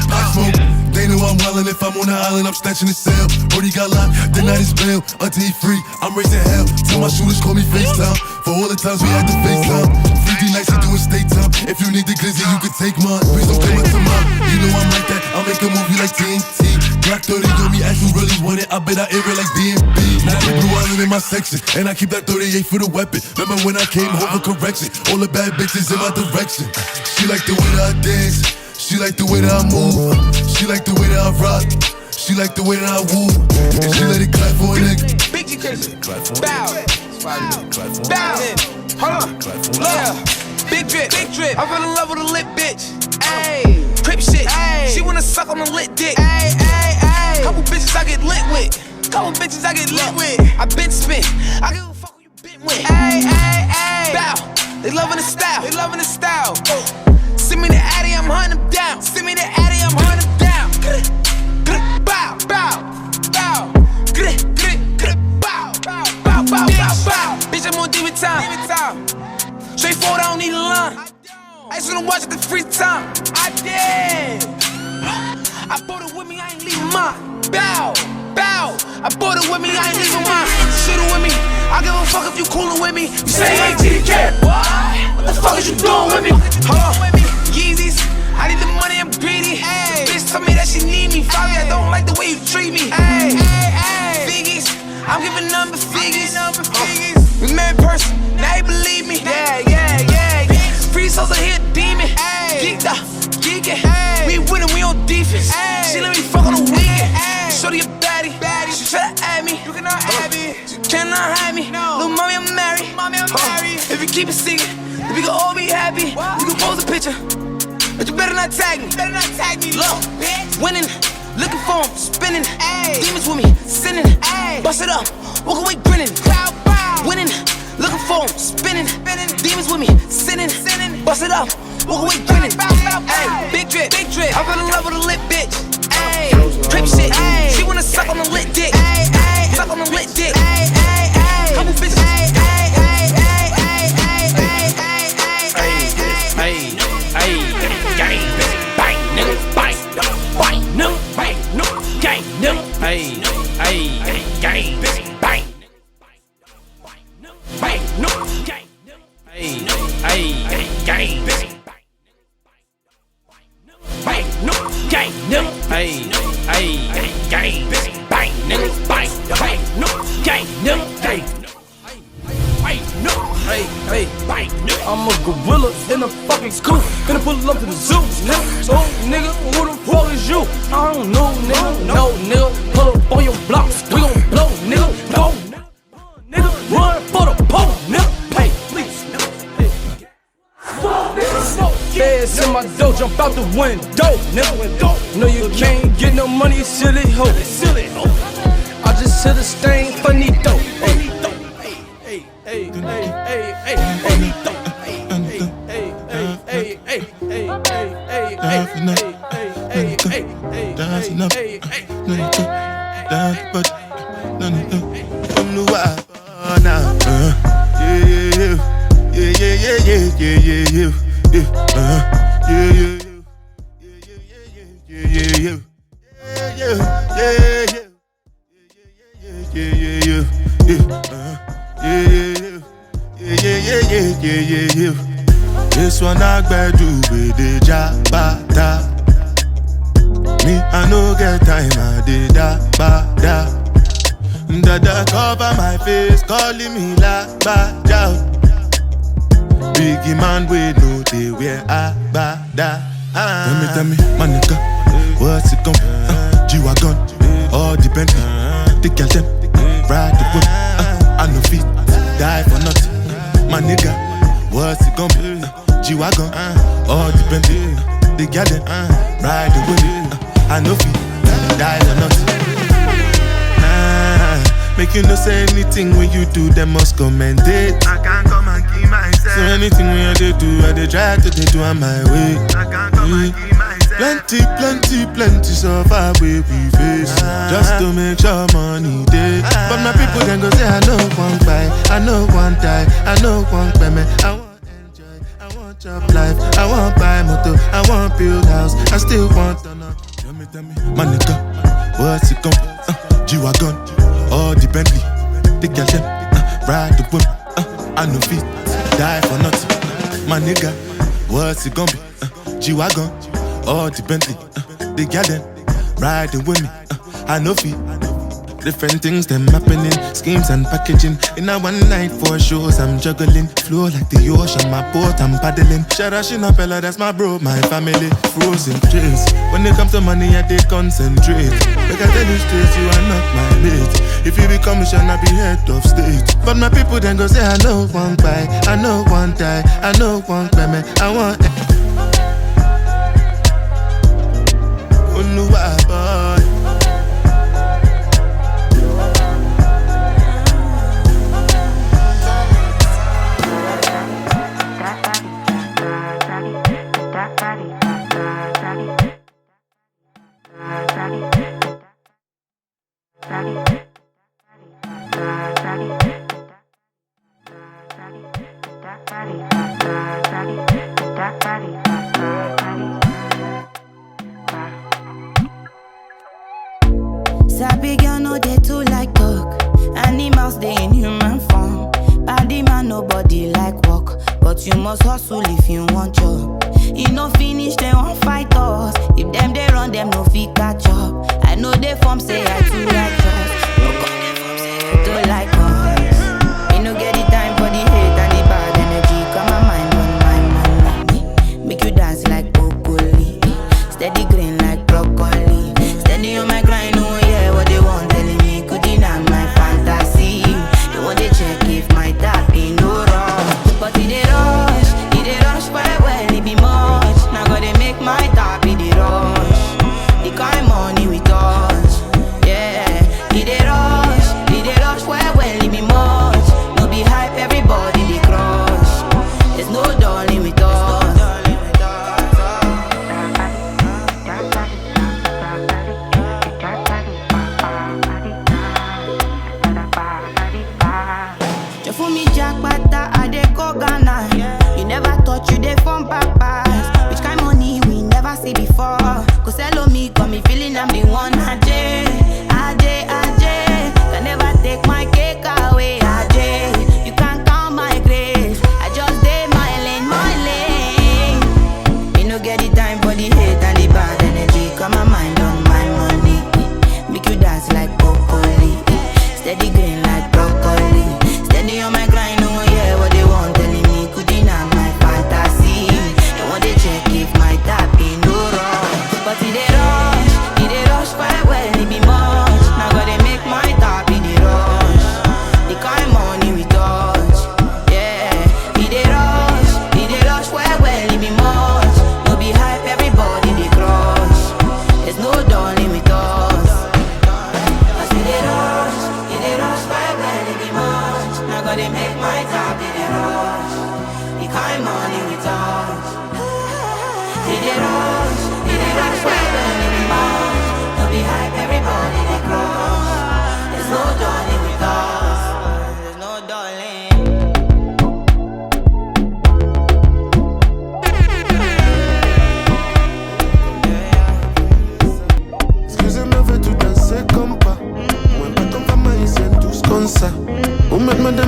Pop smoke, they know I'm wildin'. If I'm on the island, I'm snatching the cell. Brody got locked, the night is bail. Until he free, I'm raising hell. Till my shooters call me FaceTime. For all the times we had to FaceTime. 3D nights and doing state time. If you need the glizzy, you can take mine. Please don't come up to mine. You know I'm like that, I'll make a movie like TNT. Black 30 on me, as you really want it. I bet I air it like DMB. Now I keep Blue Island in my section, and I keep that 38 for the weapon. Remember when I came home for correction? All the bad bitches in my direction. She like the way that I dance. She like the way that I move. She like the way that I rock. She like the way that I woo. And she let it clap for a nigga.
Big G crazy. Bow. Hold on. Look. Big drip. I fell in love with a lit bitch. Ayy. Crip shit. Ay. She wanna suck on a lit dick. Ay. Couple bitches I get lit with. I been spent. I give a fuck who you been with. Ay. Bow. They loving the style. Send me the Addy, I'm hunting them down. Bow. Bitch, I'm on demon time. Straightforward, I don't need a line. I just wanna watch it the free time. I did. I bought it with me, I ain't leaving mine. Bow. I bought it with me, I ain't leaving mine. Shoot it with me, I give a fuck if you coolin' with me. You say you ain't TDK. What the fuck is you doing with me? Hold on. Yeezys, I need the money, I'm greedy. Bitch told me that she need me. Fabi, I don't like the way you treat me. Figgies, I'm giving number figgies. We met in person, now you believe me. Yeah. Free souls are here, demon. Geeked up, geeking. We winning, we on defense. She let me fuck on the weekend. Shorty a baddie. She try to add me. You cannot have me. She cannot have me. Little mommy, I'm married. If you keep it secret, then we can all be happy. You can pose a picture, but you better not tag me. Look, winning, looking for him, spinning. Demons with me, sinning. Bust it up, walk away grinning. Winning, looking for him, spinning. Demons with me, sinning. Bust it up, walk away grinning. Big drip. I fell in love with a lit bitch. Crip shit. She wanna suck on the lit dick. Couple bitches.
Hey, I'm a gorilla in a fucking scoop. Finna pull up to the zoo, nigga. Oh, nigga, who the fuck is you? I don't know, nigga. No, nigga, pull up on your blocks. We gon' blow, nigga. Go, nigga, run for the pole, nigga. Hey, please, nigga. Feds in my dough, jump out the window, nigga. No, you can't get no money, you silly hoe. I just hit a stain for Nito.
This one I better do with the jabata. Me, I no get time, I did da. Dada cover my face, calling me like bada. Biggie man, we know they wear abada. Tell me, my nigga, what's it gon' be? G-Wagon, all the Bentley, the girl them, ride the whip. I no fit, die for nothing. My nigga, what's it gon' be? G-Wagon, all the Bentley, the girl them, ride the whip. I no fit, die for nothing. Make you no say anything when you do, them must commend it. I can't come and keep myself. So anything when you do, I they try to do on my way. I can't come and keep myself. Plenty so far we face. Just to make sure money day. But my people then go say I know one buy, I know one die, I know one payment. I want enjoy, I want job life, I want buy motor, I want build house, I still want to know. Tell me, my nigga, what's it gon' G-Wagon, all the Bentley, the girl them, ride the whip. I no fit, die for nothing. My nigga, what's it gon' be? G-Wagon, all the Bentley, the girl them, ride the with me. I no fit. Different things them happening, schemes and packaging. In a one night 4 shows, I'm juggling. Flow like the ocean, my boat I'm paddling. Sharashina Pella, that's my bro, my family. Frozen dreams. When it comes to money, I they concentrate. Like I tell you straight, you are not my mate. If you become a shall I be head of state. But my people then go say I know one buy, I know one die, I know one payment, I want. Oh no, boy.
Sabi girl no they too like talk. Animals they in human form. Body man nobody like walk, but you must hustle if you want job. You no finish they won't fight us. If them they run them no fit catch up. I know they form say I too like us. No come they form say I too like us. Me no get the time for the hate and the bad energy. Come my mind on my money. Make you dance like broccoli. Steady green like broccoli. Steady on my grind. What they want telling me could deny my fantasy. They want to check if my tap ain't no wrong. But it rush well, it be much. Now gotta make my tap in the rush. The kind money we touch, yeah. It rush well, it be much. No be hype, everybody they crush. There's no darling with us. You never thought you dey from papas. Which kind money we never see before. Cause hello me, got me feeling I'm the one. Ajay. Can never take my cake away. Ajay, you can't count my grace. I just did my lane. Me no get the time for the hate and the bad energy. Got my mind on my money. Make you dance like broccoli. Steady green like broccoli. Steady on my grind, oh yeah, what they want.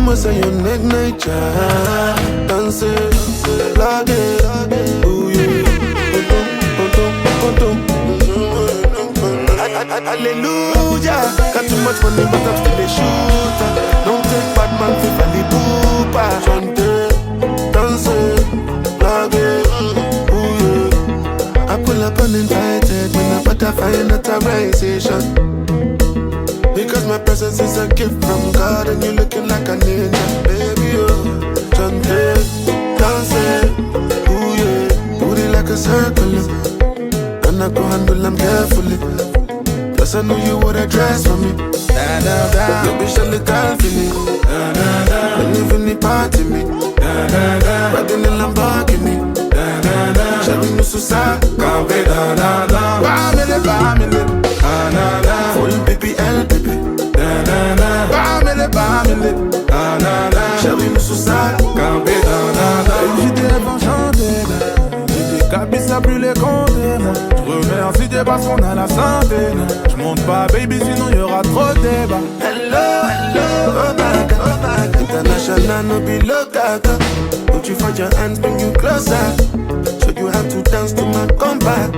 Como say your neck nature. Dance it, plug it. Ooh yeah. Hallelujah. Got too much money but I'm still a shooter. Don't take bad man for Valley Poopa. Chante, dance it, plug it. Ooh yeah. I pull up uninvited when I butterfly in authorization. Because my presence is a gift from God and you're looking like a ninja, baby, oh. Chante, dance it, ooh yeah. Booty like a circle, and I go handle them carefully. Plus I know you would dress for me. Da da da, you be surely calling. Da da da, and even the party me. Da da da, riding in Lamborghini. Da da da, shall we miss us out? Can't be da da da. Family, family. Da da da, full BBL baby. Da da da, family, family. Da da da, shall we miss us out? Can't be da da da.
J'étais enchanté, j'ai des cabis à brûler compter. Je remercie Dieu parce qu'on a la santé. Je monte pas baby sinon y'aura trop de débats.
Hello, hello, oh my God, oh my God. International no be local. Put you for your hands, bring you closer. Show you how to dance to my combat.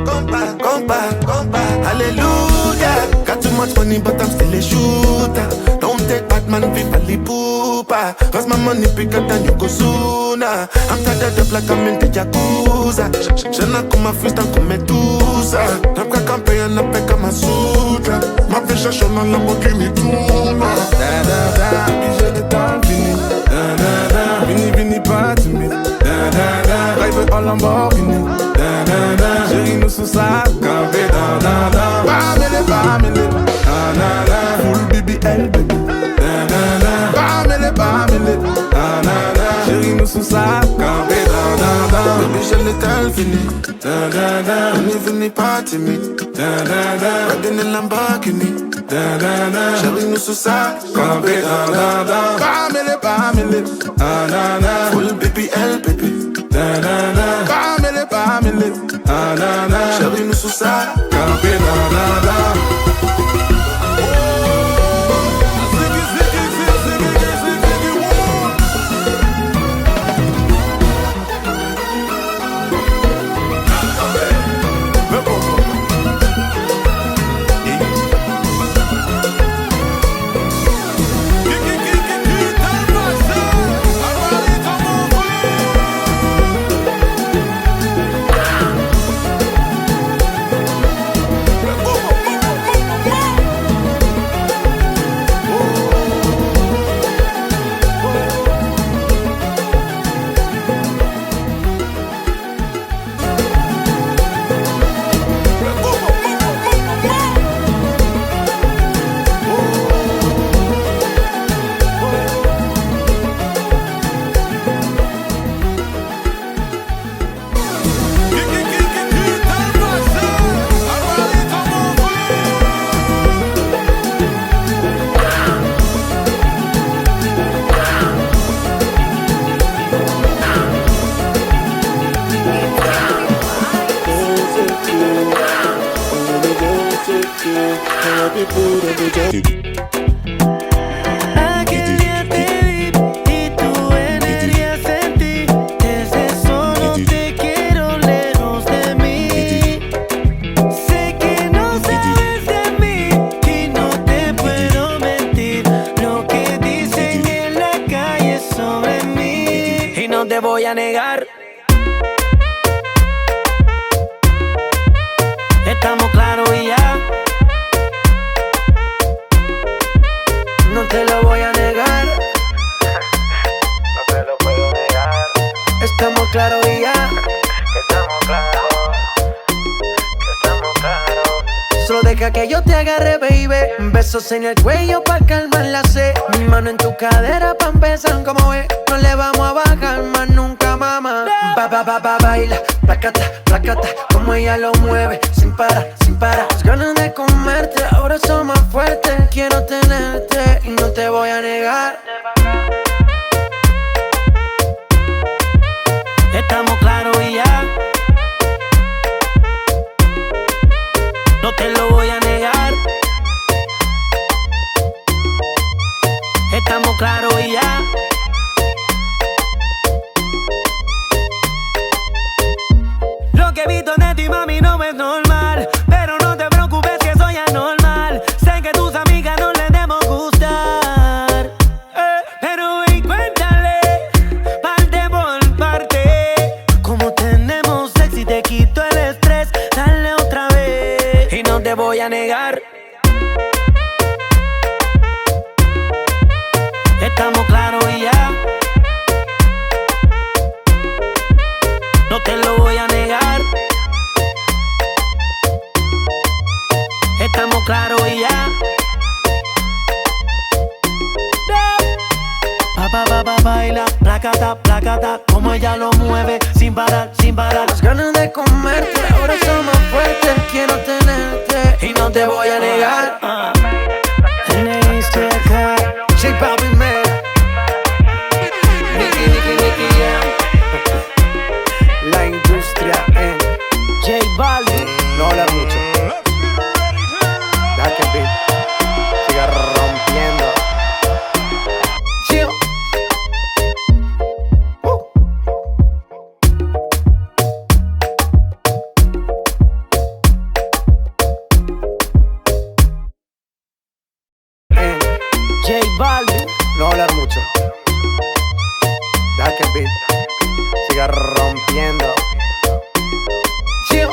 Hallelujah. Got too much money but I'm still a shooter. Don't take Batman, Valley Poopa. Cause my money bigger than you go sooner. I'm tired of like I'm in the Yakuza. J'en comme ma freestyle comme Medusa. Napka campagne, napka Kama Sutra. Ma vision sur la Lamborghini Tuna.
Da da da, j'ai le temps fini. Da da da, vini pas timide. Da da da, rêve en Lamborghini. Da da da, chérie nous sous sa campé. Da da da, family, family. Da da da, full BBL baby. Da da da, family, family. Da da da, chérie nous sous sa campé. Da da da,
baby j'ai le temps fini.
Da da da,
and even the party me.
Da da da,
riding in Lamborghini.
Da da da,
chérie nous sous sa
campé. Da da da, family, family. Da da da,
full BBL baby.
Da da da, family, family. Da da da,
chérie nous sous sa
campé. Da da da.
Aquel día te vi y tu energía sentí. Desde solo te quiero lejos de mí. Sé que no sabes de mí y no te puedo mentir. Lo que dicen en la calle sobre mí y no te voy a negar. Estamos claros y ya. No te lo voy a negar.
No te lo puedo negar.
Estamos claros y ya.
Estamos claros. Estamos claros.
Solo deja que yo te agarre, baby. Besos en el cuello pa' calmar la sed. Mi mano en tu cadera pa' empezar, como ves. No le vamos a bajar más nunca, mamá. Baila, placata, placata. Como ella lo mueve, sin parar, sin parar. Las ganas de comerte, ahora son más fuertes. Quiero tenerte y no te voy a negar. Estamos claros y ya. No te lo voy a negar. Estamos claros y ya.
te voy a negar. Estamos claros y ya. No te lo voy a negar. Estamos claros y ya. Baila, placata, como ella lo mueve, sin parar. Las ganas de comerte, ahora son más fuertes. Quiero tenerte y no te voy a negar. J Balvin, man. Nicky, yeah. La industria en J Balvin. No hablar mucho. Deja que el beat siga rompiendo. Chill. J Balvin. No hablar mucho. Deja que el beat siga rompiendo. Chill.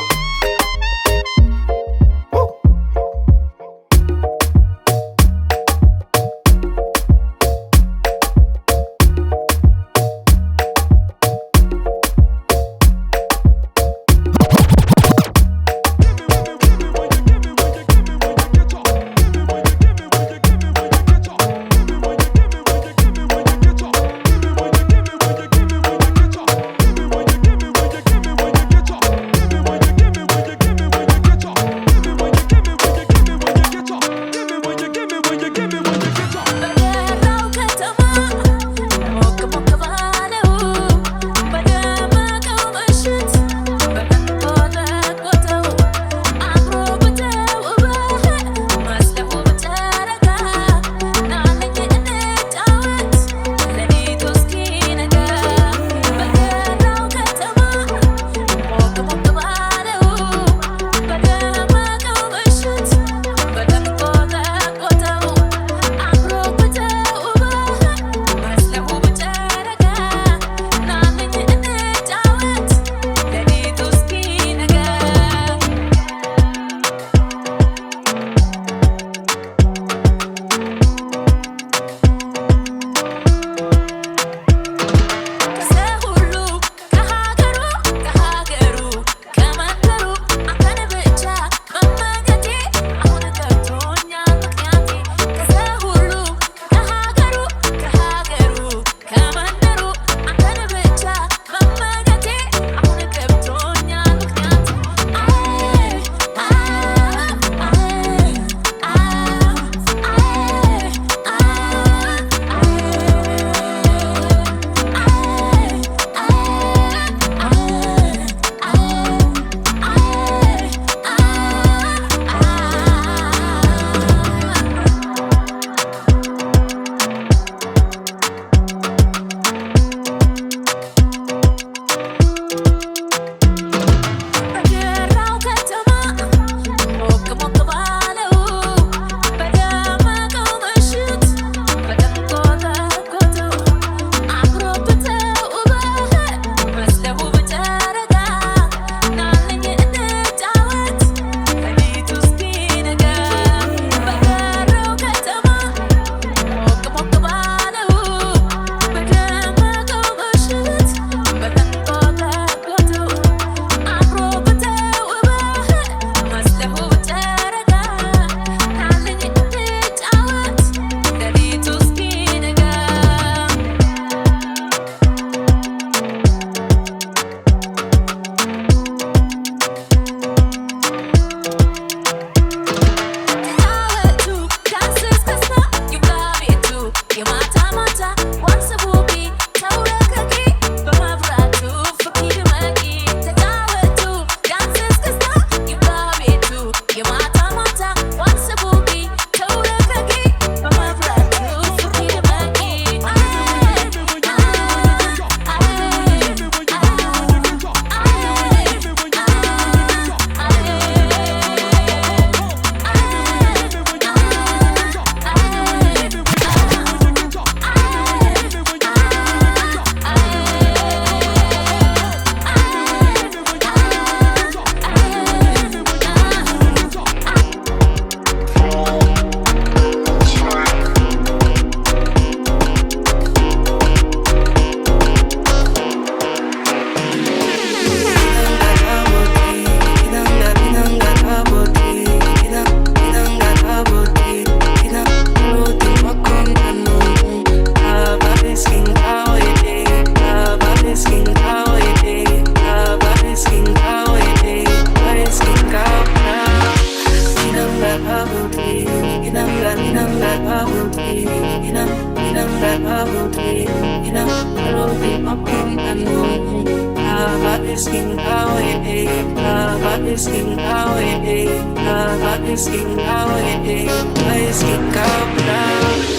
asking how it is. Love, I'm asking how it is. Love, I'm asking how it is. Asking out loud.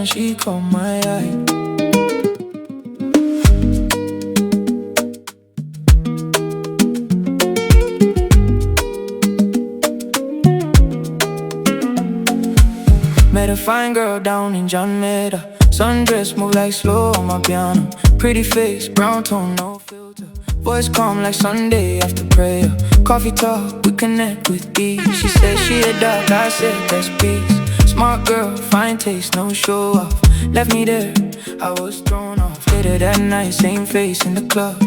She caught my eye. Met a fine girl down in John Meda. Sundress move like slow on my piano. Pretty face, brown tone, no filter. Voice calm like Sunday after prayer. Coffee talk, we connect with ease. She said she a dog, I said that's peace. Smart girl, fine taste, no show off. Left me there, I was thrown off. Later that night, same face in the club.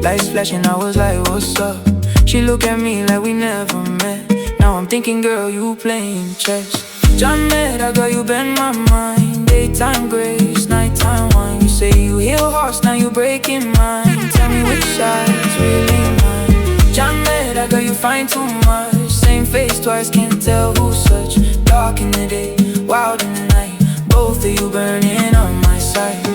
Lights flashing, I was like, what's up? She looked at me like we never met. Now I'm thinking, girl, you playing chess. John Meda, girl, you bend my mind. Daytime grace, nighttime wine. You say you heal hearts, now you breaking mine. Tell me which side's really mine. John Meda, girl, you find too much. Same face twice, can't tell who's such. Dark in the day, wild in the night. Both of you burning on my side.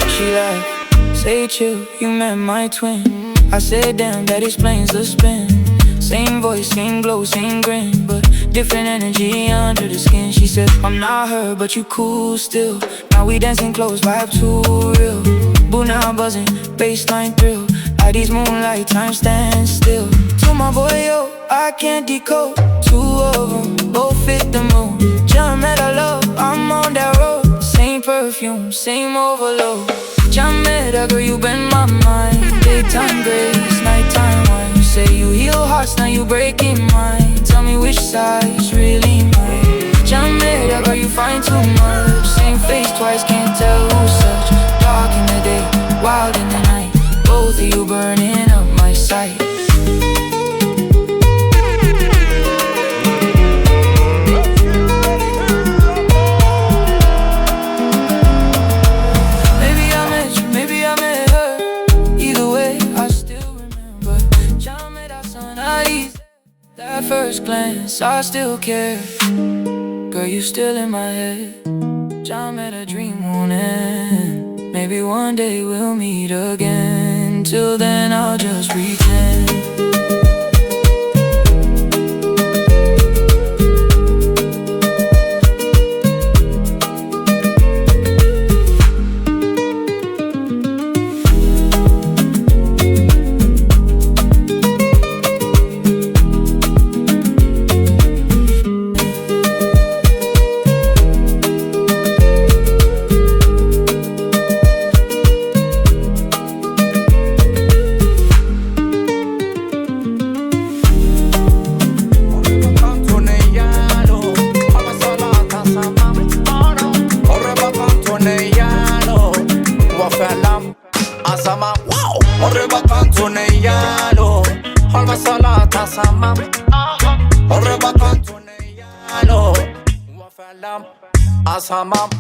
She laughed, say chill, you met my twin. I said damn, that explains the spin. Same voice, same glow, same grin, but different energy under the skin. She said, I'm not her, but you cool still. Now we dancing close, vibe too real. Boo now buzzing, baseline thrill.
Like these moonlight times stand still. To my boy, yo, I can't decode. Two of them, both fit the mood. John Meda love, I'm on that road. Same perfume, same overload. John Meda, girl, you been my mind. Daytime grace, nighttime wine. You say you heal hearts, now you breaking mine. Tell me which side's really mine. John Meda, girl, you find too much. Same face twice, can't tell who's such. Dark in the day, wild in the night. Both of you burning up my sight. Maybe I met you, maybe I met her. Either way, I still remember. John made our son eyes. That first glance, I still care. Girl, you still in my head. John made a dream won't end. Maybe one day we'll meet again. Till then I'll just pretend.
Asamam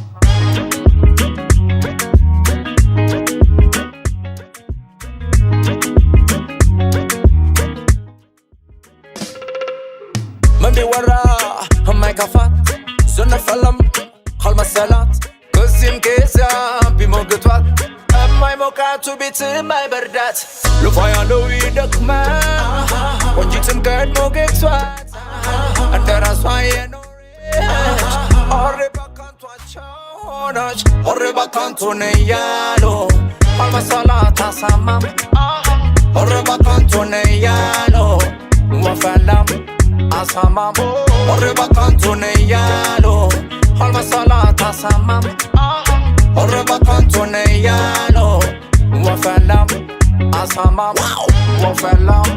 Mandi wara Hamay kafat Zona falam Halma salat Kızım keza Bimogutwat Amay mokatu bitim ay berdat Lufaya lowi dakma Wanjitim kert mogetswat Andara swayeno Arriba canto a chonach Arriba canto neyalo Alma salata samam Arriba canto neyalo Wafalam asamam Arriba canto neyalo Alma salata samam Arriba canto neyalo Wafalam asamam Wafalam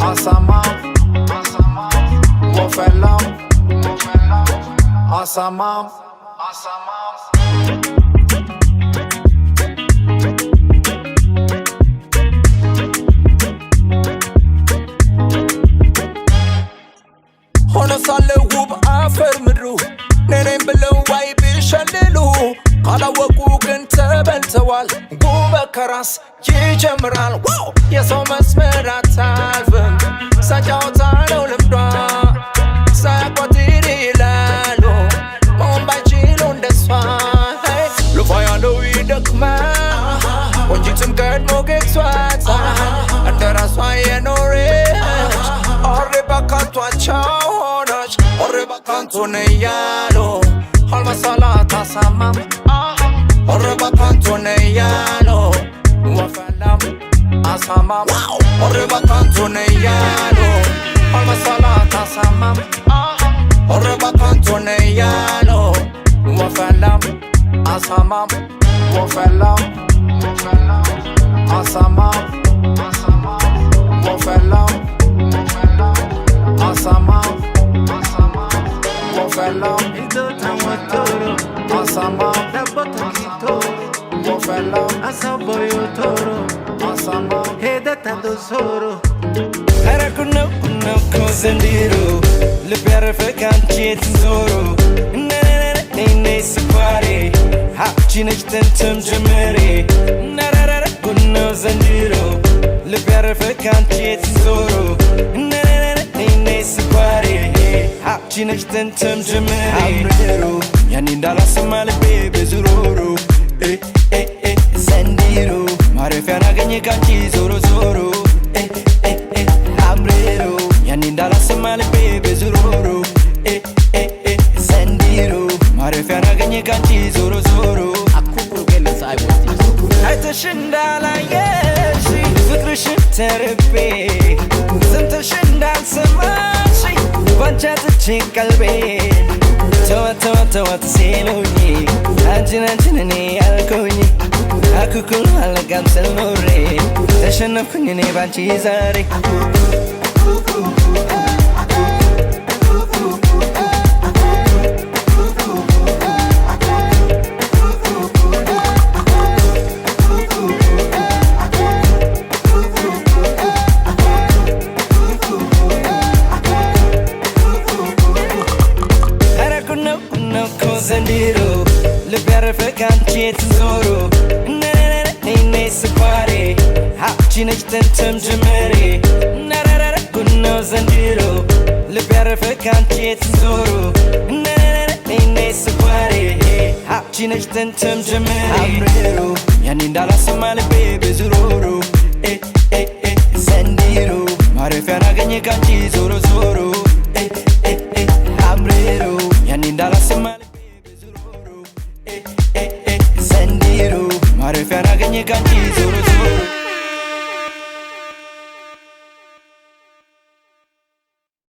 asamam Wafalam Asamam Hono sale wub afer midru Nenem below way bishalilu Kala waku gen tebeltewal Gube karas yijemral Wow! Yeso mesmerat alvin Sajauta no limdwa Sakwatiri lalo Mombai chilon deswa Lufaya lowi dakma Wanjitim kert mogetswata Andara swaye no rech Arriba canto a chonach Arriba canto neyalo Halma salata samam Arriba canto neyalo Wafalam asamam Arriba canto neyalo Halma salata samam Arriba canto neyalo Wafalam asamam Wafalam asamam Wafalam asamam Wafalam asamam Wafalam
Asaboyo toro
asamam
Hedata do soro
Era kuno kozendiro Le piare cantiet zoro Ne square Ha chinech tentum gemere Narara kuno zendiro Le piare cantiet zoro Ne square Ha chinech tentum gemere Amrero Yanindala samale bebe zuroro Zendiro Marefia ganye kanchi zoro zoro Amrero Yanindala samale bebe zuroro Zendiro Marefia ganye kanchi zoro zoro
Akukuru gele sai woti አይተሽ እንዳላየሽ ፍቅርሽን ተርቤ ሰምተሽ እንዳልሰማሽ ባንቺ አጥቼ ቀልቤን ተወት ሲሉኝ አንቺን እኔ ያልኩኝ አኩኩል አለጋም ስል ኖሬ ተሸነፍኩኝ እኔ ባንቺ ዛሬ ዘንድሮ ልብ ያረፈ ካንቺ የተዞሮ ነኔ ስኳሬ ሀብቺ ነች ጥንትም ጅምሬ ነረረረ ጉነው ዘንድሮ ልብ ያረፈ ካንቺ የተዞሮ ነኔ ስኳሬ ሀብቺ ነች ጥንትም ጅምሬ አምርሮ ያኔ እንዳላሰማ ልቤ ብዙ ሮሮ ዘንድሮ ማረፊያን አገኘ ካንቺ ዞሮ ዞሮ አምርሮ ያኔ እንዳላሰማ ማረፊያን አገኘ ካንቺ ዞሮ ዞሮ